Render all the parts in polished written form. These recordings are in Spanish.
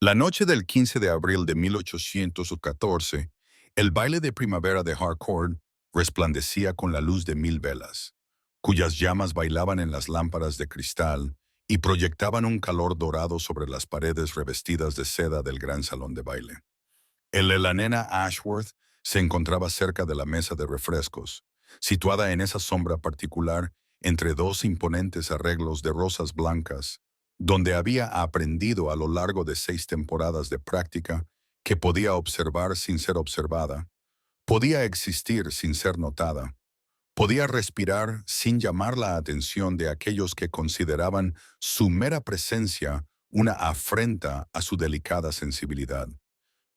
La noche del 15 de abril de 1814, el baile de primavera de Harcourt resplandecía con la luz de 1000 velas, cuyas llamas bailaban en las lámparas de cristal y proyectaban un calor dorado sobre las paredes revestidas de seda del gran salón de baile. La nena Ashworth se encontraba cerca de la mesa de refrescos, situada en esa sombra particular entre dos imponentes arreglos de rosas blancas, donde había aprendido a lo largo de 6 temporadas de práctica que podía observar sin ser observada, podía existir sin ser notada, podía respirar sin llamar la atención de aquellos que consideraban su mera presencia una afrenta a su delicada sensibilidad.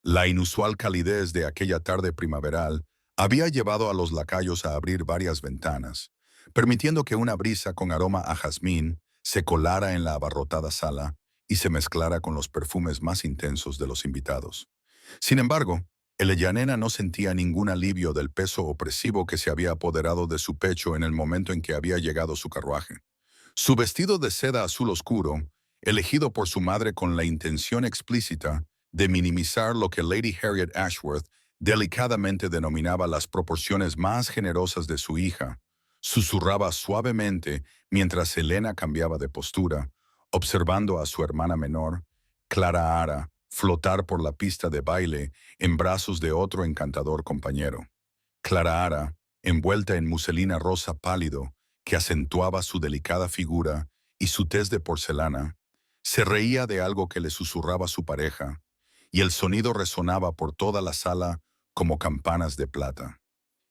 La inusual calidez de aquella tarde primaveral había llevado a los lacayos a abrir varias ventanas, permitiendo que una brisa con aroma a jazmín se colara en la abarrotada sala y se mezclara con los perfumes más intensos de los invitados. Sin embargo, Elleyanena no sentía ningún alivio del peso opresivo que se había apoderado de su pecho en el momento en que había llegado su carruaje. Su vestido de seda azul oscuro, elegido por su madre con la intención explícita de minimizar lo que Lady Harriet Ashworth delicadamente denominaba las proporciones más generosas de su hija, susurraba suavemente mientras Helena cambiaba de postura, observando a su hermana menor, Clara Ara, flotar por la pista de baile en brazos de otro encantador compañero. Clara Ara, envuelta en muselina rosa pálido, que acentuaba su delicada figura y su tez de porcelana, se reía de algo que le susurraba su pareja, y el sonido resonaba por toda la sala como campanas de plata.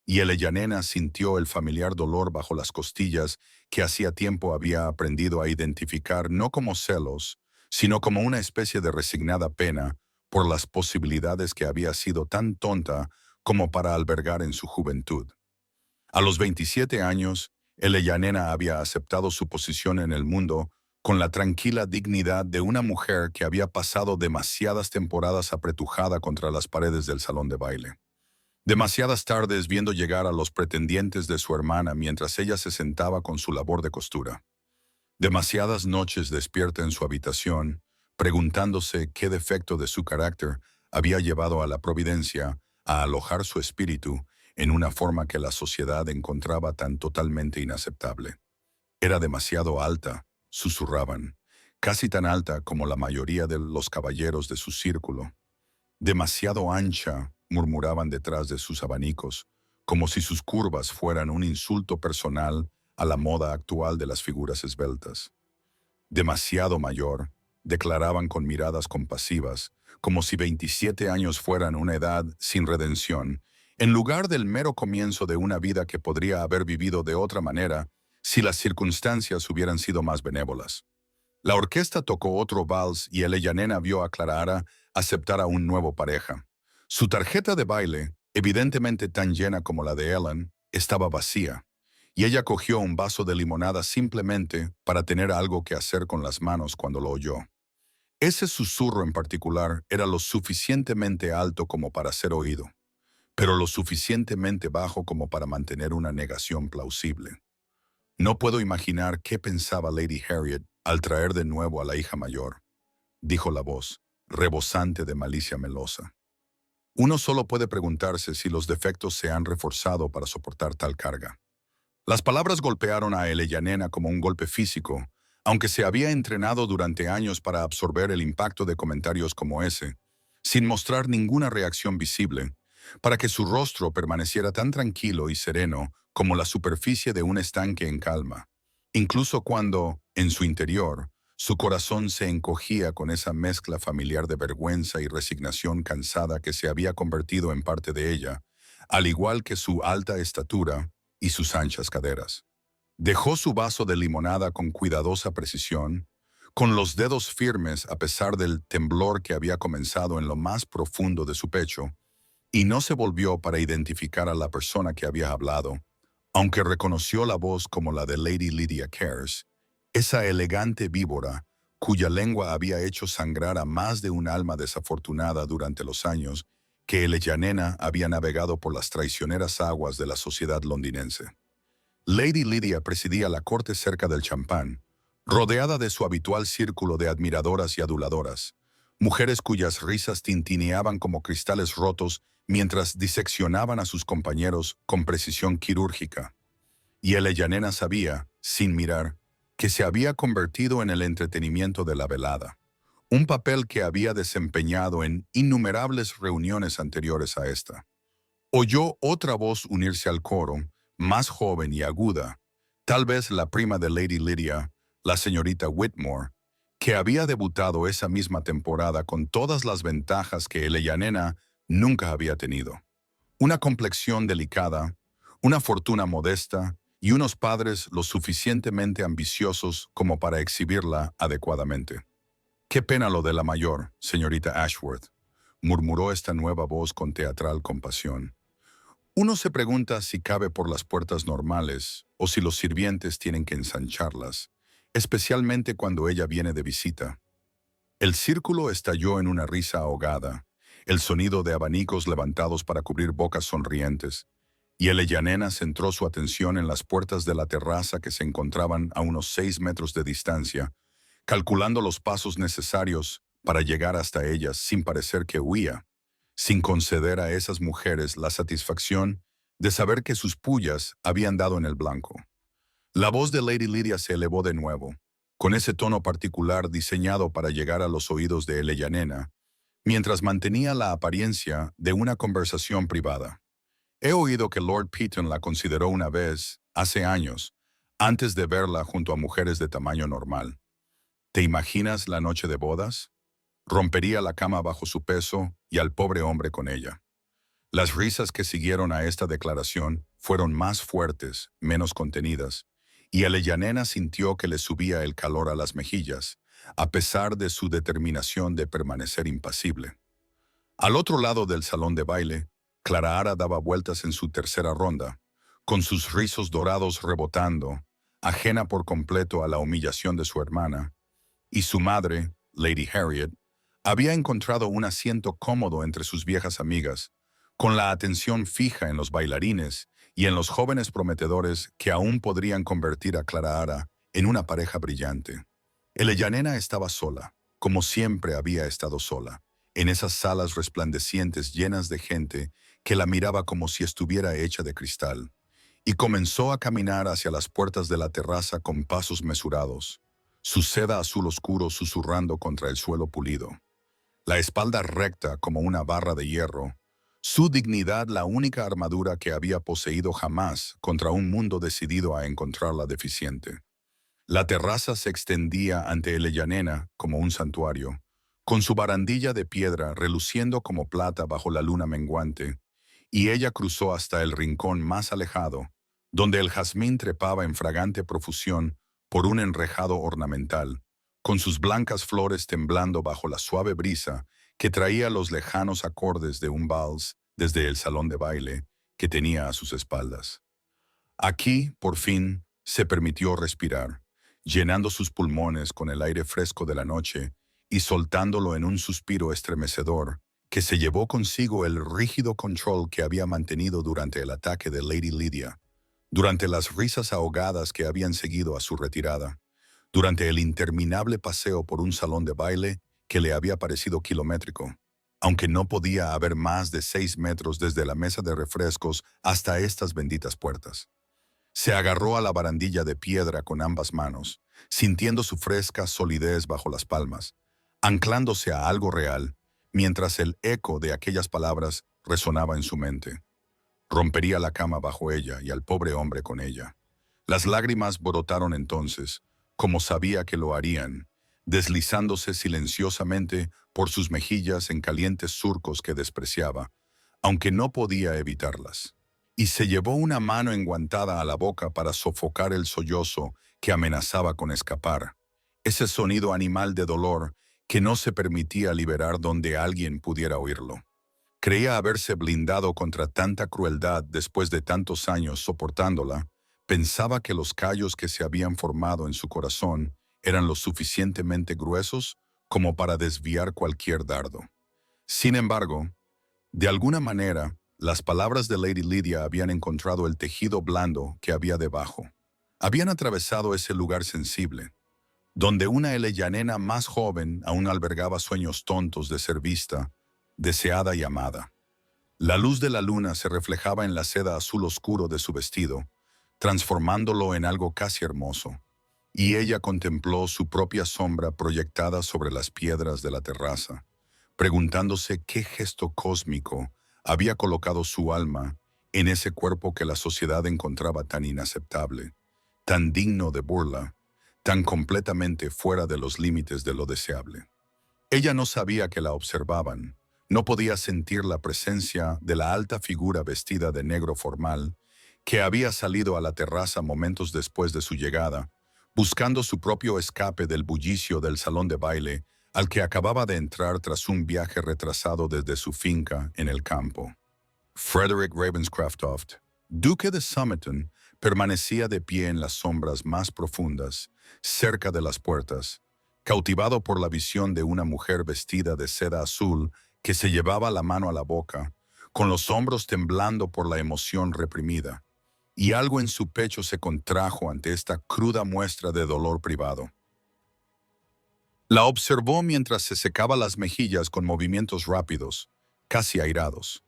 Y Elleyanena sintió el familiar dolor bajo las costillas que hacía tiempo había aprendido a identificar no como celos, sino como una especie de resignada pena por las posibilidades que había sido tan tonta como para albergar en su juventud. A los 27 años, Elleyanena había aceptado su posición en el mundo con la tranquila dignidad de una mujer que había pasado demasiadas temporadas apretujada contra las paredes del salón de baile. Demasiadas tardes viendo llegar a los pretendientes de su hermana mientras ella se sentaba con su labor de costura. Demasiadas noches despierta en su habitación, preguntándose qué defecto de su carácter había llevado a la providencia a alojar su espíritu en una forma que la sociedad encontraba tan totalmente inaceptable. Era demasiado alta, susurraban, casi tan alta como la mayoría de los caballeros de su círculo. Demasiado ancha, murmuraban detrás de sus abanicos, como si sus curvas fueran un insulto personal a la moda actual de las figuras esbeltas. Demasiado mayor, declaraban con miradas compasivas, como si 27 años fueran una edad sin redención, en lugar del mero comienzo de una vida que podría haber vivido de otra manera si las circunstancias hubieran sido más benévolas. La orquesta tocó otro vals y Elleyanena vio a Clara aceptar a un nuevo pareja. Su tarjeta de baile, evidentemente tan llena como la de Ellen, estaba vacía, y ella cogió un vaso de limonada simplemente para tener algo que hacer con las manos cuando lo oyó. Ese susurro en particular era lo suficientemente alto como para ser oído, pero lo suficientemente bajo como para mantener una negación plausible. No puedo imaginar qué pensaba Lady Harriet al traer de nuevo a la hija mayor, dijo la voz, rebosante de malicia melosa. Uno solo puede preguntarse si los defectos se han reforzado para soportar tal carga. Las palabras golpearon a Elleyanena como un golpe físico, aunque se había entrenado durante años para absorber el impacto de comentarios como ese, sin mostrar ninguna reacción visible, para que su rostro permaneciera tan tranquilo y sereno como la superficie de un estanque en calma, incluso cuando, en su interior, su corazón se encogía con esa mezcla familiar de vergüenza y resignación cansada que se había convertido en parte de ella, al igual que su alta estatura y sus anchas caderas. Dejó su vaso de limonada con cuidadosa precisión, con los dedos firmes a pesar del temblor que había comenzado en lo más profundo de su pecho, y no se volvió para identificar a la persona que había hablado, aunque reconoció la voz como la de Lady Lydia Cares, esa elegante víbora cuya lengua había hecho sangrar a más de un alma desafortunada durante los años que Elleyanena había navegado por las traicioneras aguas de la sociedad londinense. Lady Lydia presidía la corte cerca del champán, rodeada de su habitual círculo de admiradoras y aduladoras, mujeres cuyas risas tintineaban como cristales rotos mientras diseccionaban a sus compañeros con precisión quirúrgica. Y Eleyanena sabía, sin mirar, que se había convertido en el entretenimiento de la velada, un papel que había desempeñado en innumerables reuniones anteriores a esta. Oyó otra voz unirse al coro, más joven y aguda, tal vez la prima de Lady Lydia, la señorita Whitmore, que había debutado esa misma temporada con todas las ventajas que Eleyanena nunca había tenido. Una complexión delicada, una fortuna modesta y unos padres lo suficientemente ambiciosos como para exhibirla adecuadamente. «Qué pena lo de la mayor, señorita Ashworth», murmuró esta nueva voz con teatral compasión. Uno se pregunta si cabe por las puertas normales o si los sirvientes tienen que ensancharlas, especialmente cuando ella viene de visita. El círculo estalló en una risa ahogada, el sonido de abanicos levantados para cubrir bocas sonrientes, y Eleyanena centró su atención en las puertas de la terraza que se encontraban a unos 6 metros de distancia, calculando los pasos necesarios para llegar hasta ellas sin parecer que huía, sin conceder a esas mujeres la satisfacción de saber que sus pullas habían dado en el blanco. La voz de Lady Lydia se elevó de nuevo, con ese tono particular diseñado para llegar a los oídos de Eleyanena, mientras mantenía la apariencia de una conversación privada. He oído que Lord Peaton la consideró una vez, hace años, antes de verla junto a mujeres de tamaño normal. ¿Te imaginas la noche de bodas? Rompería la cama bajo su peso y al pobre hombre con ella. Las risas que siguieron a esta declaración fueron más fuertes, menos contenidas, y Eleyanena sintió que le subía el calor a las mejillas, a pesar de su determinación de permanecer impasible. Al otro lado del salón de baile, Clara Ara daba vueltas en su tercera ronda, con sus rizos dorados rebotando, ajena por completo a la humillación de su hermana, y su madre, Lady Harriet, había encontrado un asiento cómodo entre sus viejas amigas, con la atención fija en los bailarines y en los jóvenes prometedores que aún podrían convertir a Clara Ara en una pareja brillante. Eleyanena estaba sola, como siempre había estado sola, en esas salas resplandecientes llenas de gente que la miraba como si estuviera hecha de cristal, y comenzó a caminar hacia las puertas de la terraza con pasos mesurados, su seda azul oscuro susurrando contra el suelo pulido. La espalda recta como una barra de hierro, su dignidad la única armadura que había poseído jamás contra un mundo decidido a encontrarla deficiente. La terraza se extendía ante Eleyanena como un santuario, con su barandilla de piedra reluciendo como plata bajo la luna menguante, y ella cruzó hasta el rincón más alejado, donde el jazmín trepaba en fragante profusión por un enrejado ornamental, con sus blancas flores temblando bajo la suave brisa que traía los lejanos acordes de un vals desde el salón de baile que tenía a sus espaldas. Aquí, por fin, se permitió respirar, llenando sus pulmones con el aire fresco de la noche y soltándolo en un suspiro estremecedor que se llevó consigo el rígido control que había mantenido durante el ataque de Lady Lydia, durante las risas ahogadas que habían seguido a su retirada, durante el interminable paseo por un salón de baile que le había parecido kilométrico, aunque no podía haber más de 6 metros desde la mesa de refrescos hasta estas benditas puertas. Se agarró a la barandilla de piedra con ambas manos, sintiendo su fresca solidez bajo las palmas, anclándose a algo real, mientras el eco de aquellas palabras resonaba en su mente. Rompería la cama bajo ella y al pobre hombre con ella. Las lágrimas brotaron entonces, como sabía que lo harían, deslizándose silenciosamente por sus mejillas en calientes surcos que despreciaba, aunque no podía evitarlas. Y se llevó una mano enguantada a la boca para sofocar el sollozo que amenazaba con escapar, ese sonido animal de dolor que no se permitía liberar donde alguien pudiera oírlo. Creía haberse blindado contra tanta crueldad después de tantos años soportándola. Pensaba que los callos que se habían formado en su corazón eran lo suficientemente gruesos como para desviar cualquier dardo. Sin embargo, de alguna manera, las palabras de Lady Lydia habían encontrado el tejido blando que había debajo. Habían atravesado ese lugar sensible, donde una eleyanena más joven aún albergaba sueños tontos de ser vista, deseada y amada. La luz de la luna se reflejaba en la seda azul oscuro de su vestido, transformándolo en algo casi hermoso, y ella contempló su propia sombra proyectada sobre las piedras de la terraza, preguntándose qué gesto cósmico había colocado su alma en ese cuerpo que la sociedad encontraba tan inaceptable, tan digno de burla, tan completamente fuera de los límites de lo deseable. Ella no sabía que la observaban, no podía sentir la presencia de la alta figura vestida de negro formal, que había salido a la terraza momentos después de su llegada, buscando su propio escape del bullicio del salón de baile al que acababa de entrar tras un viaje retrasado desde su finca en el campo. Frederick Ravenscroft, duque de Somerton, permanecía de pie en las sombras más profundas, cerca de las puertas, cautivado por la visión de una mujer vestida de seda azul que se llevaba la mano a la boca, con los hombros temblando por la emoción reprimida, y algo en su pecho se contrajo ante esta cruda muestra de dolor privado. La observó mientras se secaba las mejillas con movimientos rápidos, casi airados.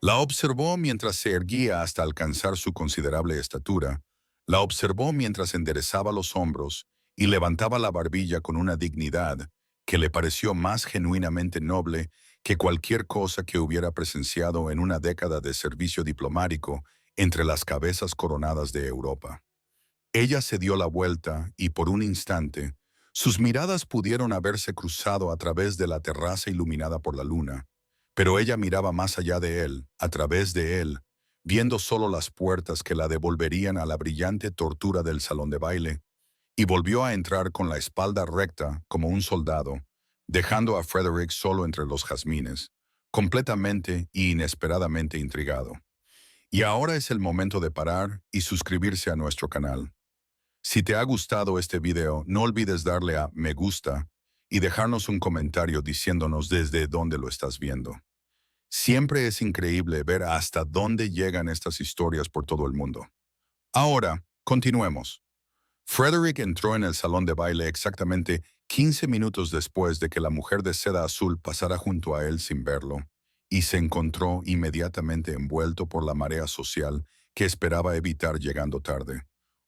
La observó mientras se erguía hasta alcanzar su considerable estatura. La observó mientras enderezaba los hombros y levantaba la barbilla con una dignidad que le pareció más genuinamente noble que cualquier cosa que hubiera presenciado en una década de servicio diplomático entre las cabezas coronadas de Europa. Ella se dio la vuelta y por un instante, sus miradas pudieron haberse cruzado a través de la terraza iluminada por la luna, pero ella miraba más allá de él, a través de él, viendo solo las puertas que la devolverían a la brillante tortura del salón de baile, y volvió a entrar con la espalda recta como un soldado, dejando a Frederick solo entre los jazmines, completamente e inesperadamente intrigado. Y ahora es el momento de parar y suscribirse a nuestro canal. Si te ha gustado este video, no olvides darle a me gusta y dejarnos un comentario diciéndonos desde dónde lo estás viendo. Siempre es increíble ver hasta dónde llegan estas historias por todo el mundo. Ahora, continuemos. Frederick entró en el salón de baile exactamente 15 minutos después de que la mujer de seda azul pasara junto a él sin verlo, y se encontró inmediatamente envuelto por la marea social que esperaba evitar llegando tarde.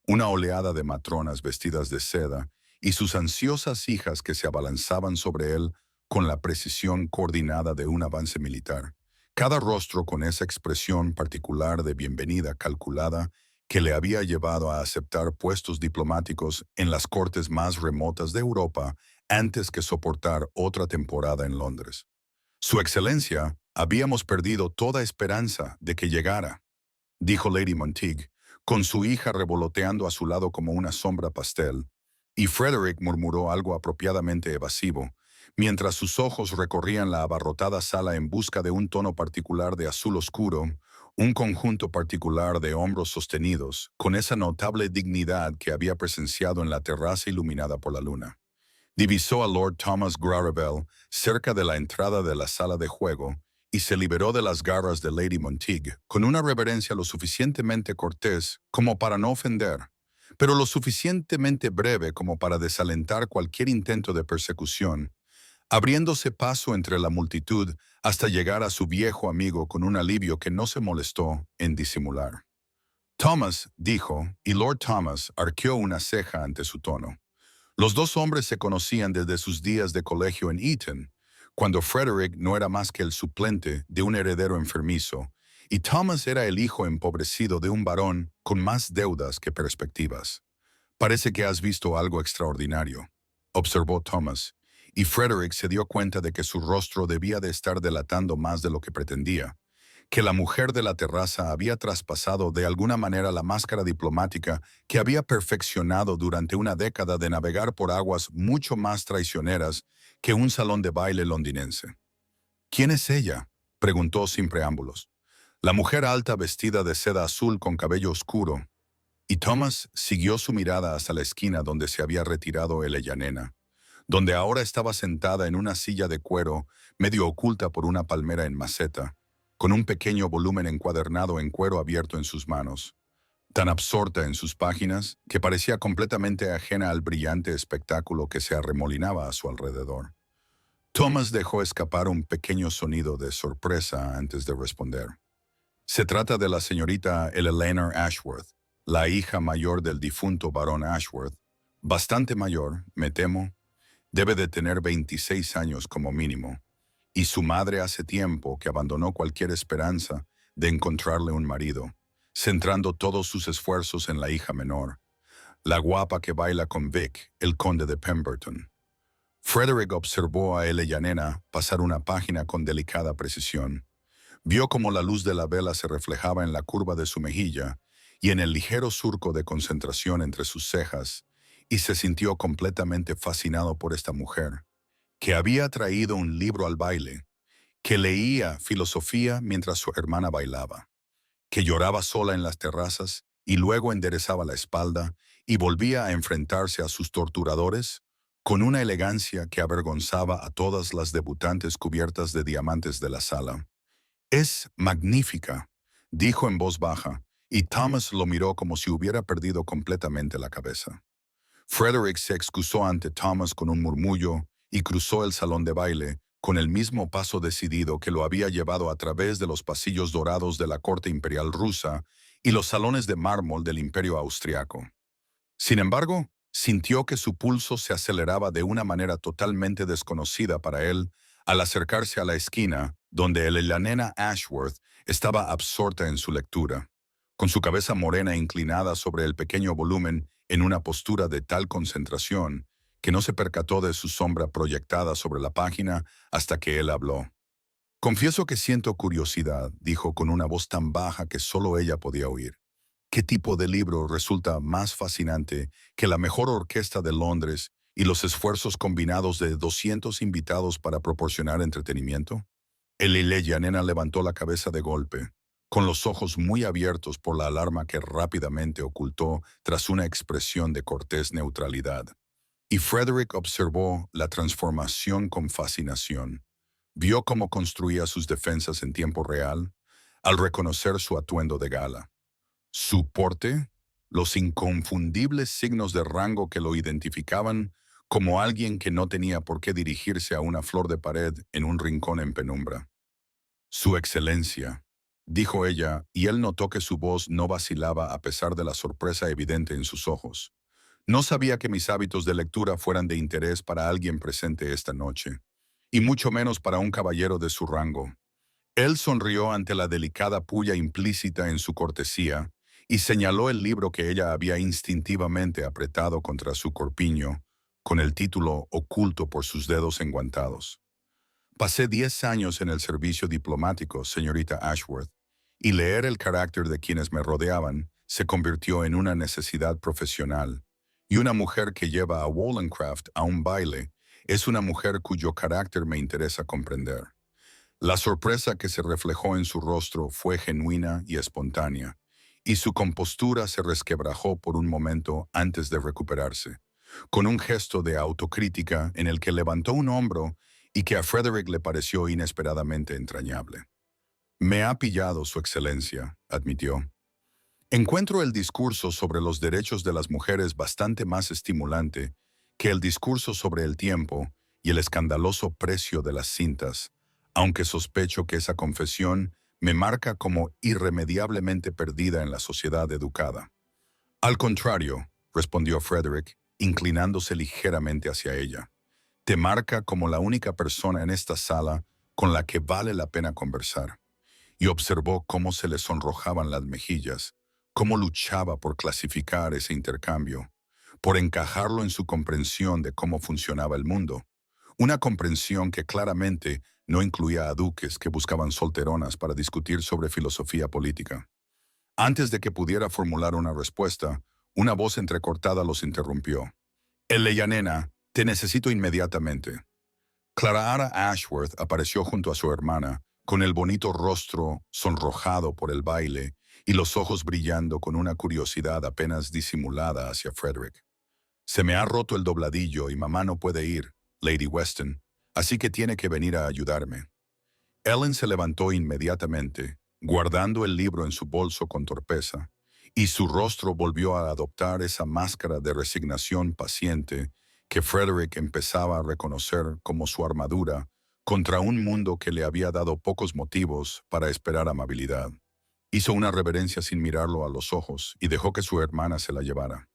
Una oleada de matronas vestidas de seda y sus ansiosas hijas que se abalanzaban sobre él con la precisión coordinada de un avance militar. Cada rostro con esa expresión particular de bienvenida calculada que le había llevado a aceptar puestos diplomáticos en las cortes más remotas de Europa antes que soportar otra temporada en Londres. Su Excelencia, habíamos perdido toda esperanza de que llegara, dijo Lady Montague, con su hija revoloteando a su lado como una sombra pastel, y Frederick murmuró algo apropiadamente evasivo, mientras sus ojos recorrían la abarrotada sala en busca de un tono particular de azul oscuro, un conjunto particular de hombros sostenidos, con esa notable dignidad que había presenciado en la terraza iluminada por la luna. Divisó a Lord Thomas Gravel cerca de la entrada de la sala de juego y se liberó de las garras de Lady Montague con una reverencia lo suficientemente cortés como para no ofender, pero lo suficientemente breve como para desalentar cualquier intento de persecución, abriéndose paso entre la multitud hasta llegar a su viejo amigo con un alivio que no se molestó en disimular. Thomas, dijo, y Lord Thomas arqueó una ceja ante su tono. Los dos hombres se conocían desde sus días de colegio en Eton, cuando Frederick no era más que el suplente de un heredero enfermizo, y Thomas era el hijo empobrecido de un varón con más deudas que perspectivas. «Parece que has visto algo extraordinario», observó Thomas, y Frederick se dio cuenta de que su rostro debía de estar delatando más de lo que pretendía, que la mujer de la terraza había traspasado de alguna manera la máscara diplomática que había perfeccionado durante una década de navegar por aguas mucho más traicioneras que un salón de baile londinense. «¿Quién es ella?», preguntó sin preámbulos. «La mujer alta vestida de seda azul con cabello oscuro». Y Thomas siguió su mirada hasta la esquina donde se había retirado Eleyanena, donde ahora estaba sentada en una silla de cuero medio oculta por una palmera en maceta, con un pequeño volumen encuadernado en cuero abierto en sus manos. tan absorta en sus páginas que parecía completamente ajena al brillante espectáculo que se arremolinaba a su alrededor. Thomas dejó escapar un pequeño sonido de sorpresa antes de responder. Se trata de la señorita Eleanor Ashworth, la hija mayor del difunto barón Ashworth. Bastante mayor, me temo. Debe de tener 26 años como mínimo. Y su madre hace tiempo que abandonó cualquier esperanza de encontrarle un marido, centrando todos sus esfuerzos en la hija menor, la guapa que baila con Vic, el conde de Pemberton. Frederick observó a Eleanor pasar una página con delicada precisión. Vio cómo la luz de la vela se reflejaba en la curva de su mejilla y en el ligero surco de concentración entre sus cejas, y se sintió completamente fascinado por esta mujer, que había traído un libro al baile, que leía filosofía mientras su hermana bailaba, que lloraba sola en las terrazas y luego enderezaba la espalda y volvía a enfrentarse a sus torturadores con una elegancia que avergonzaba a todas las debutantes cubiertas de diamantes de la sala. «Es magnífica», dijo en voz baja, y Thomas lo miró como si hubiera perdido completamente la cabeza. Frederick se excusó ante Thomas con un murmullo y cruzó el salón de baile con el mismo paso decidido que lo había llevado a través de los pasillos dorados de la corte imperial rusa y los salones de mármol del imperio austriaco. Sin embargo, sintió que su pulso se aceleraba de una manera totalmente desconocida para él al acercarse a la esquina donde Eleanor Ashworth estaba absorta en su lectura, con su cabeza morena inclinada sobre el pequeño volumen en una postura de tal concentración que no se percató de su sombra proyectada sobre la página hasta que él habló. «Confieso que siento curiosidad», dijo con una voz tan baja que solo ella podía oír. «¿Qué tipo de libro resulta más fascinante que la mejor orquesta de Londres y los esfuerzos combinados de 200 invitados para proporcionar entretenimiento?» Eleanor levantó la cabeza de golpe, con los ojos muy abiertos por la alarma que rápidamente ocultó tras una expresión de cortés neutralidad. Y Frederick observó la transformación con fascinación. Vio cómo construía sus defensas en tiempo real al reconocer su atuendo de gala. Su porte, los inconfundibles signos de rango que lo identificaban como alguien que no tenía por qué dirigirse a una flor de pared en un rincón en penumbra. «Su excelencia», dijo ella, y él notó que su voz no vacilaba a pesar de la sorpresa evidente en sus ojos. «No sabía que mis hábitos de lectura fueran de interés para alguien presente esta noche, y mucho menos para un caballero de su rango». Él sonrió ante la delicada puya implícita en su cortesía y señaló el libro que ella había instintivamente apretado contra su corpiño, con el título oculto por sus dedos enguantados. «Pasé 10 años en el servicio diplomático, señorita Ashworth, y leer el carácter de quienes me rodeaban se convirtió en una necesidad profesional, y una mujer que lleva a Wollstonecraft a un baile es una mujer cuyo carácter me interesa comprender». La sorpresa que se reflejó en su rostro fue genuina y espontánea, y su compostura se resquebrajó por un momento antes de recuperarse, con un gesto de autocrítica en el que levantó un hombro y que a Frederick le pareció inesperadamente entrañable. «Me ha pillado, Su Excelencia», admitió. «Encuentro el discurso sobre los derechos de las mujeres bastante más estimulante que el discurso sobre el tiempo y el escandaloso precio de las cintas, aunque sospecho que esa confesión me marca como irremediablemente perdida en la sociedad educada». «Al contrario», respondió Frederick, inclinándose ligeramente hacia ella. «Te marca como la única persona en esta sala con la que vale la pena conversar». Y observó cómo se le sonrojaban las mejillas, cómo luchaba por clasificar ese intercambio, por encajarlo en su comprensión de cómo funcionaba el mundo. Una comprensión que claramente no incluía a duques que buscaban solteronas para discutir sobre filosofía política. Antes de que pudiera formular una respuesta, una voz entrecortada los interrumpió. «Eleanor, te necesito inmediatamente». Clara Ashworth apareció junto a su hermana, con el bonito rostro sonrojado por el baile y los ojos brillando con una curiosidad apenas disimulada hacia Frederick. «Se me ha roto el dobladillo y mamá no puede ir, Lady Weston, así que tiene que venir a ayudarme». Ellen se levantó inmediatamente, guardando el libro en su bolso con torpeza, y su rostro volvió a adoptar esa máscara de resignación paciente que Frederick empezaba a reconocer como su armadura contra un mundo que le había dado pocos motivos para esperar amabilidad. Hizo una reverencia sin mirarlo a los ojos y dejó que su hermana se la llevara.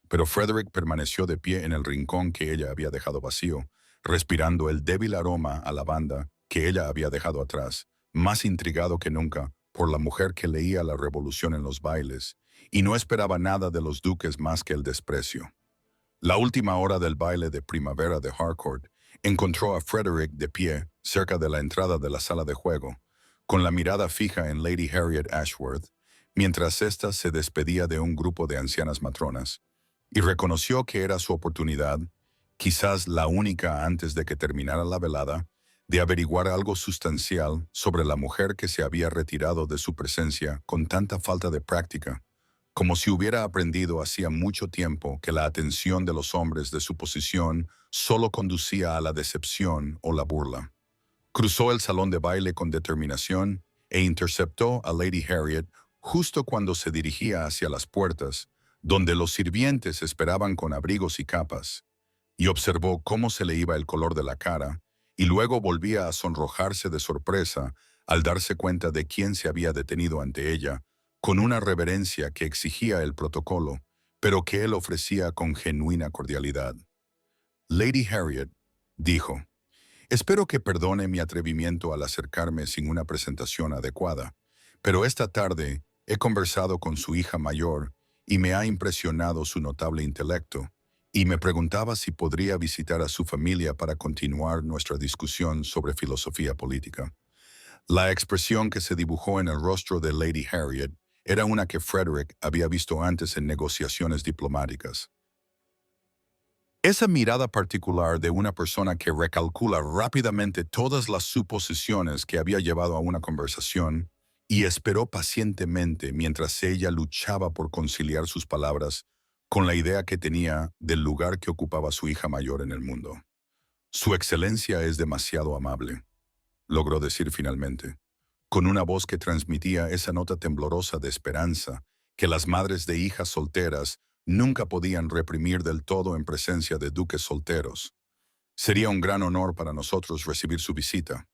Pero Frederick permaneció de pie en el rincón que ella había dejado vacío, respirando el débil aroma a lavanda que ella había dejado atrás, más intrigado que nunca por la mujer que leía la revolución en los bailes, y no esperaba nada de los duques más que el desprecio. La última hora del baile de primavera de Harcourt encontró a Frederick de pie cerca de la entrada de la sala de juego, con la mirada fija en Lady Harriet Ashworth, mientras ésta se despedía de un grupo de ancianas matronas, y reconoció que era su oportunidad, quizás la única antes de que terminara la velada, de averiguar algo sustancial sobre la mujer que se había retirado de su presencia con tanta falta de práctica, como si hubiera aprendido hacía mucho tiempo que la atención de los hombres de su posición solo conducía a la decepción o la burla. Cruzó el salón de baile con determinación e interceptó a Lady Harriet justo cuando se dirigía hacia las puertas, donde los sirvientes esperaban con abrigos y capas, y observó cómo se le iba el color de la cara, y luego volvía a sonrojarse de sorpresa al darse cuenta de quién se había detenido ante ella, con una reverencia que exigía el protocolo, pero que él ofrecía con genuina cordialidad. Lady Harriet, dijo, espero que perdone mi atrevimiento al acercarme sin una presentación adecuada, pero esta tarde he conversado con su hija mayor y me ha impresionado su notable intelecto, y me preguntaba si podría visitar a su familia para continuar nuestra discusión sobre filosofía política. La expresión que se dibujó en el rostro de Lady Harriet era una que Frederick había visto antes en negociaciones diplomáticas. Esa mirada particular de una persona que recalcula rápidamente todas las suposiciones que había llevado a una conversación y esperó pacientemente mientras ella luchaba por conciliar sus palabras con la idea que tenía del lugar que ocupaba su hija mayor en el mundo. Su excelencia es demasiado amable, logró decir finalmente, con una voz que transmitía esa nota temblorosa de esperanza que las madres de hijas solteras nunca podían reprimir del todo en presencia de duques solteros. Sería un gran honor para nosotros recibir su visita.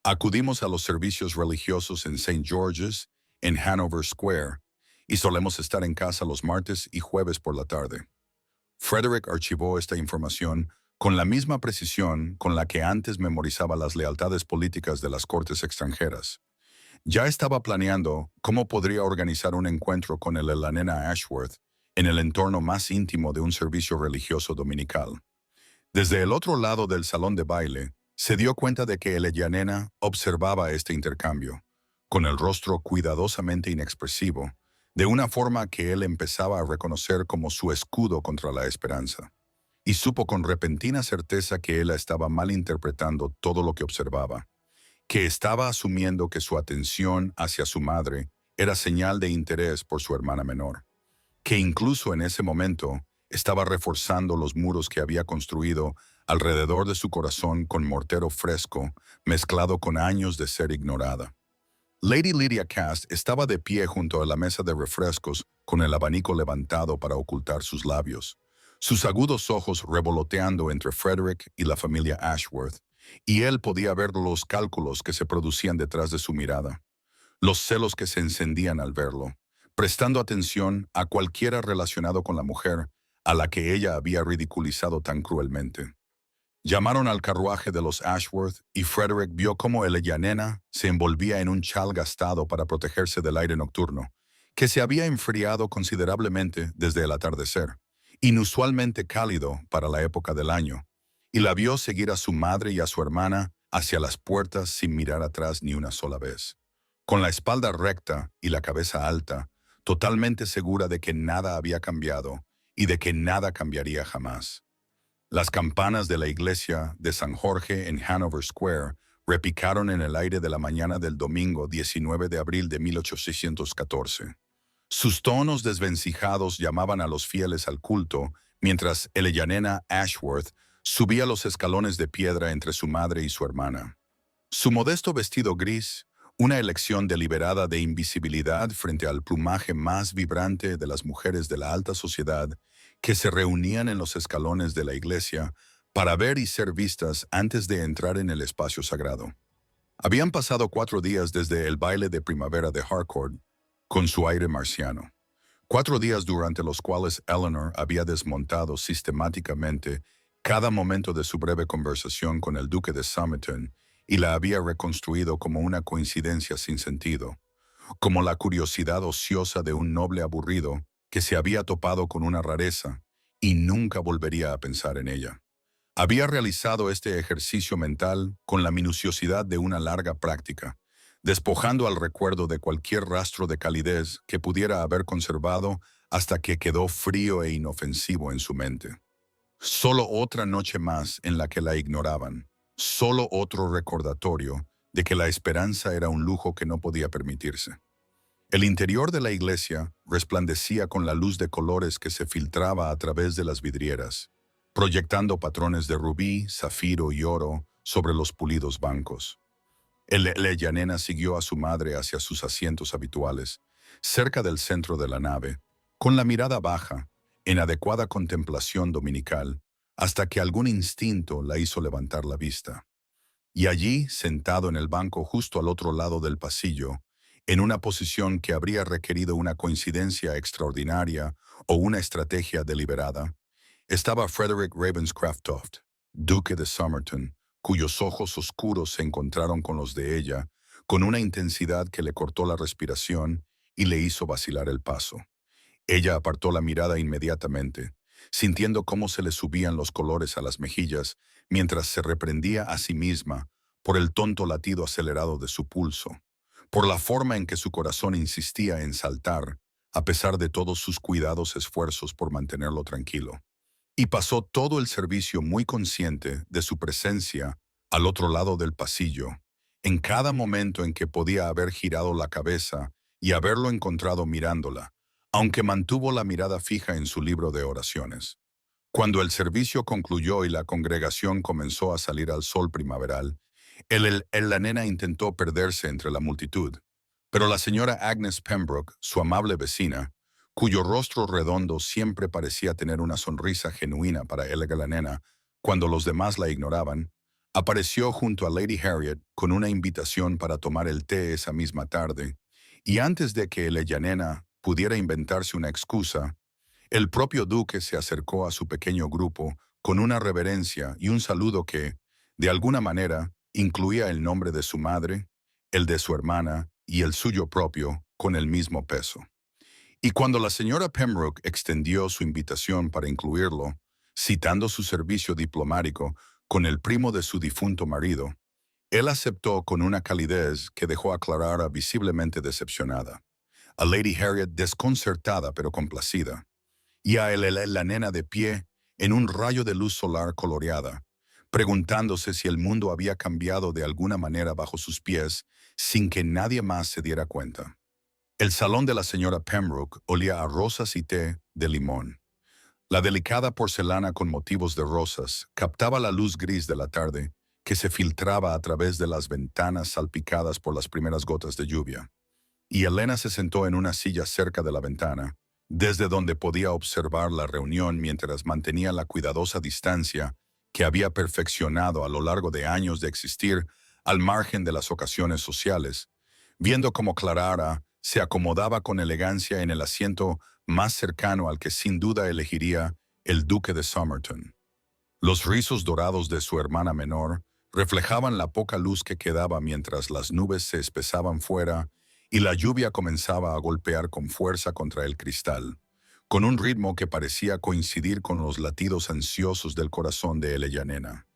Acudimos a los servicios religiosos en St. George's, en Hanover Square, y solemos estar en casa los martes y jueves por la tarde. Frederick archivó esta información con la misma precisión con la que antes memorizaba las lealtades políticas de las cortes extranjeras. Ya estaba planeando cómo podría organizar un encuentro con la nena Ashworth en el entorno más íntimo de un servicio religioso dominical. Desde el otro lado del salón de baile, se dio cuenta de que la nena observaba este intercambio, con el rostro cuidadosamente inexpresivo, de una forma que él empezaba a reconocer como su escudo contra la esperanza. Y supo con repentina certeza que ella estaba malinterpretando todo lo que observaba, que estaba asumiendo que su atención hacia su madre era señal de interés por su hermana menor, que incluso en ese momento estaba reforzando los muros que había construido alrededor de su corazón con mortero fresco, mezclado con años de ser ignorada. Lady Lydia Cast estaba de pie junto a la mesa de refrescos con el abanico levantado para ocultar sus labios, sus agudos ojos revoloteando entre Frederick y la familia Ashworth, y él podía ver los cálculos que se producían detrás de su mirada, los celos que se encendían al verlo, prestando atención a cualquiera relacionado con la mujer a la que ella había ridiculizado tan cruelmente. Llamaron al carruaje de los Ashworth y Frederick vio cómo la nena se envolvía en un chal gastado para protegerse del aire nocturno, que se había enfriado considerablemente desde el atardecer, inusualmente cálido para la época del año, y la vio seguir a su madre y a su hermana hacia las puertas sin mirar atrás ni una sola vez. Con la espalda recta y la cabeza alta, totalmente segura de que nada había cambiado y de que nada cambiaría jamás. Las campanas de la iglesia de San Jorge en Hanover Square repicaron en el aire de la mañana del domingo 19 de abril de 1814. Sus tonos desvencijados llamaban a los fieles al culto, mientras la nena Ashworth subía los escalones de piedra entre su madre y su hermana. Su modesto vestido gris, Una elección deliberada de invisibilidad frente al plumaje más vibrante de las mujeres de la alta sociedad que se reunían en los escalones de la iglesia para ver y ser vistas antes de entrar en el espacio sagrado. Habían pasado 4 días desde el baile de primavera de Harcourt, con su aire marciano. 4 días durante los cuales Eleanor había desmontado sistemáticamente cada momento de su breve conversación con el duque de Somerton y la había reconstruido como una coincidencia sin sentido, como la curiosidad ociosa de un noble aburrido que se había topado con una rareza y nunca volvería a pensar en ella. Había realizado este ejercicio mental con la minuciosidad de una larga práctica, despojando al recuerdo de cualquier rastro de calidez que pudiera haber conservado hasta que quedó frío e inofensivo en su mente. Solo otra noche más en la que la ignoraban, solo otro recordatorio de que la esperanza era un lujo que no podía permitirse. El interior de la iglesia resplandecía con la luz de colores que se filtraba a través de las vidrieras, proyectando patrones de rubí, zafiro y oro sobre los pulidos bancos. El Eleyanena siguió a su madre hacia sus asientos habituales, cerca del centro de la nave, con la mirada baja, en adecuada contemplación dominical, hasta que algún instinto la hizo levantar la vista. Y allí, sentado en el banco justo al otro lado del pasillo, en una posición que habría requerido una coincidencia extraordinaria o una estrategia deliberada, estaba Frederick Ravenscraft-Toft, duque de Somerton, cuyos ojos oscuros se encontraron con los de ella, con una intensidad que le cortó la respiración y le hizo vacilar el paso. Ella apartó la mirada inmediatamente, sintiendo cómo se le subían los colores a las mejillas, mientras se reprendía a sí misma por el tonto latido acelerado de su pulso, por la forma en que su corazón insistía en saltar, a pesar de todos sus cuidados esfuerzos por mantenerlo tranquilo. Y pasó todo el servicio muy consciente de su presencia al otro lado del pasillo, en cada momento en que podía haber girado la cabeza y haberlo encontrado mirándola, aunque mantuvo la mirada fija en su libro de oraciones. Cuando el servicio concluyó y la congregación comenzó a salir al sol primaveral, la nena intentó perderse entre la multitud, pero la señora Agnes Pembroke, su amable vecina, cuyo rostro redondo siempre parecía tener una sonrisa genuina para la nena cuando los demás la ignoraban, apareció junto a Lady Harriet con una invitación para tomar el té esa misma tarde, y antes de que nena pudiera inventarse una excusa, el propio duque se acercó a su pequeño grupo con una reverencia y un saludo que, de alguna manera, incluía el nombre de su madre, el de su hermana y el suyo propio con el mismo peso. Y cuando la señora Pembroke extendió su invitación para incluirlo, citando su servicio diplomático con el primo de su difunto marido, él aceptó con una calidez que dejó a Clara visiblemente decepcionada, a Lady Harriet desconcertada pero complacida, y a la nena de pie en un rayo de luz solar coloreada, preguntándose si el mundo había cambiado de alguna manera bajo sus pies sin que nadie más se diera cuenta. El salón de la señora Pembroke olía a rosas y té de limón. La delicada porcelana con motivos de rosas captaba la luz gris de la tarde que se filtraba a través de las ventanas salpicadas por las primeras gotas de lluvia. Y Elena se sentó en una silla cerca de la ventana, desde donde podía observar la reunión mientras mantenía la cuidadosa distancia que había perfeccionado a lo largo de años de existir al margen de las ocasiones sociales, viendo cómo Clara se acomodaba con elegancia en el asiento más cercano al que sin duda elegiría el duque de Somerton. Los rizos dorados de su hermana menor reflejaban la poca luz que quedaba mientras las nubes se espesaban fuera y la lluvia comenzaba a golpear con fuerza contra el cristal, con un ritmo que parecía coincidir con los latidos ansiosos del corazón de nena.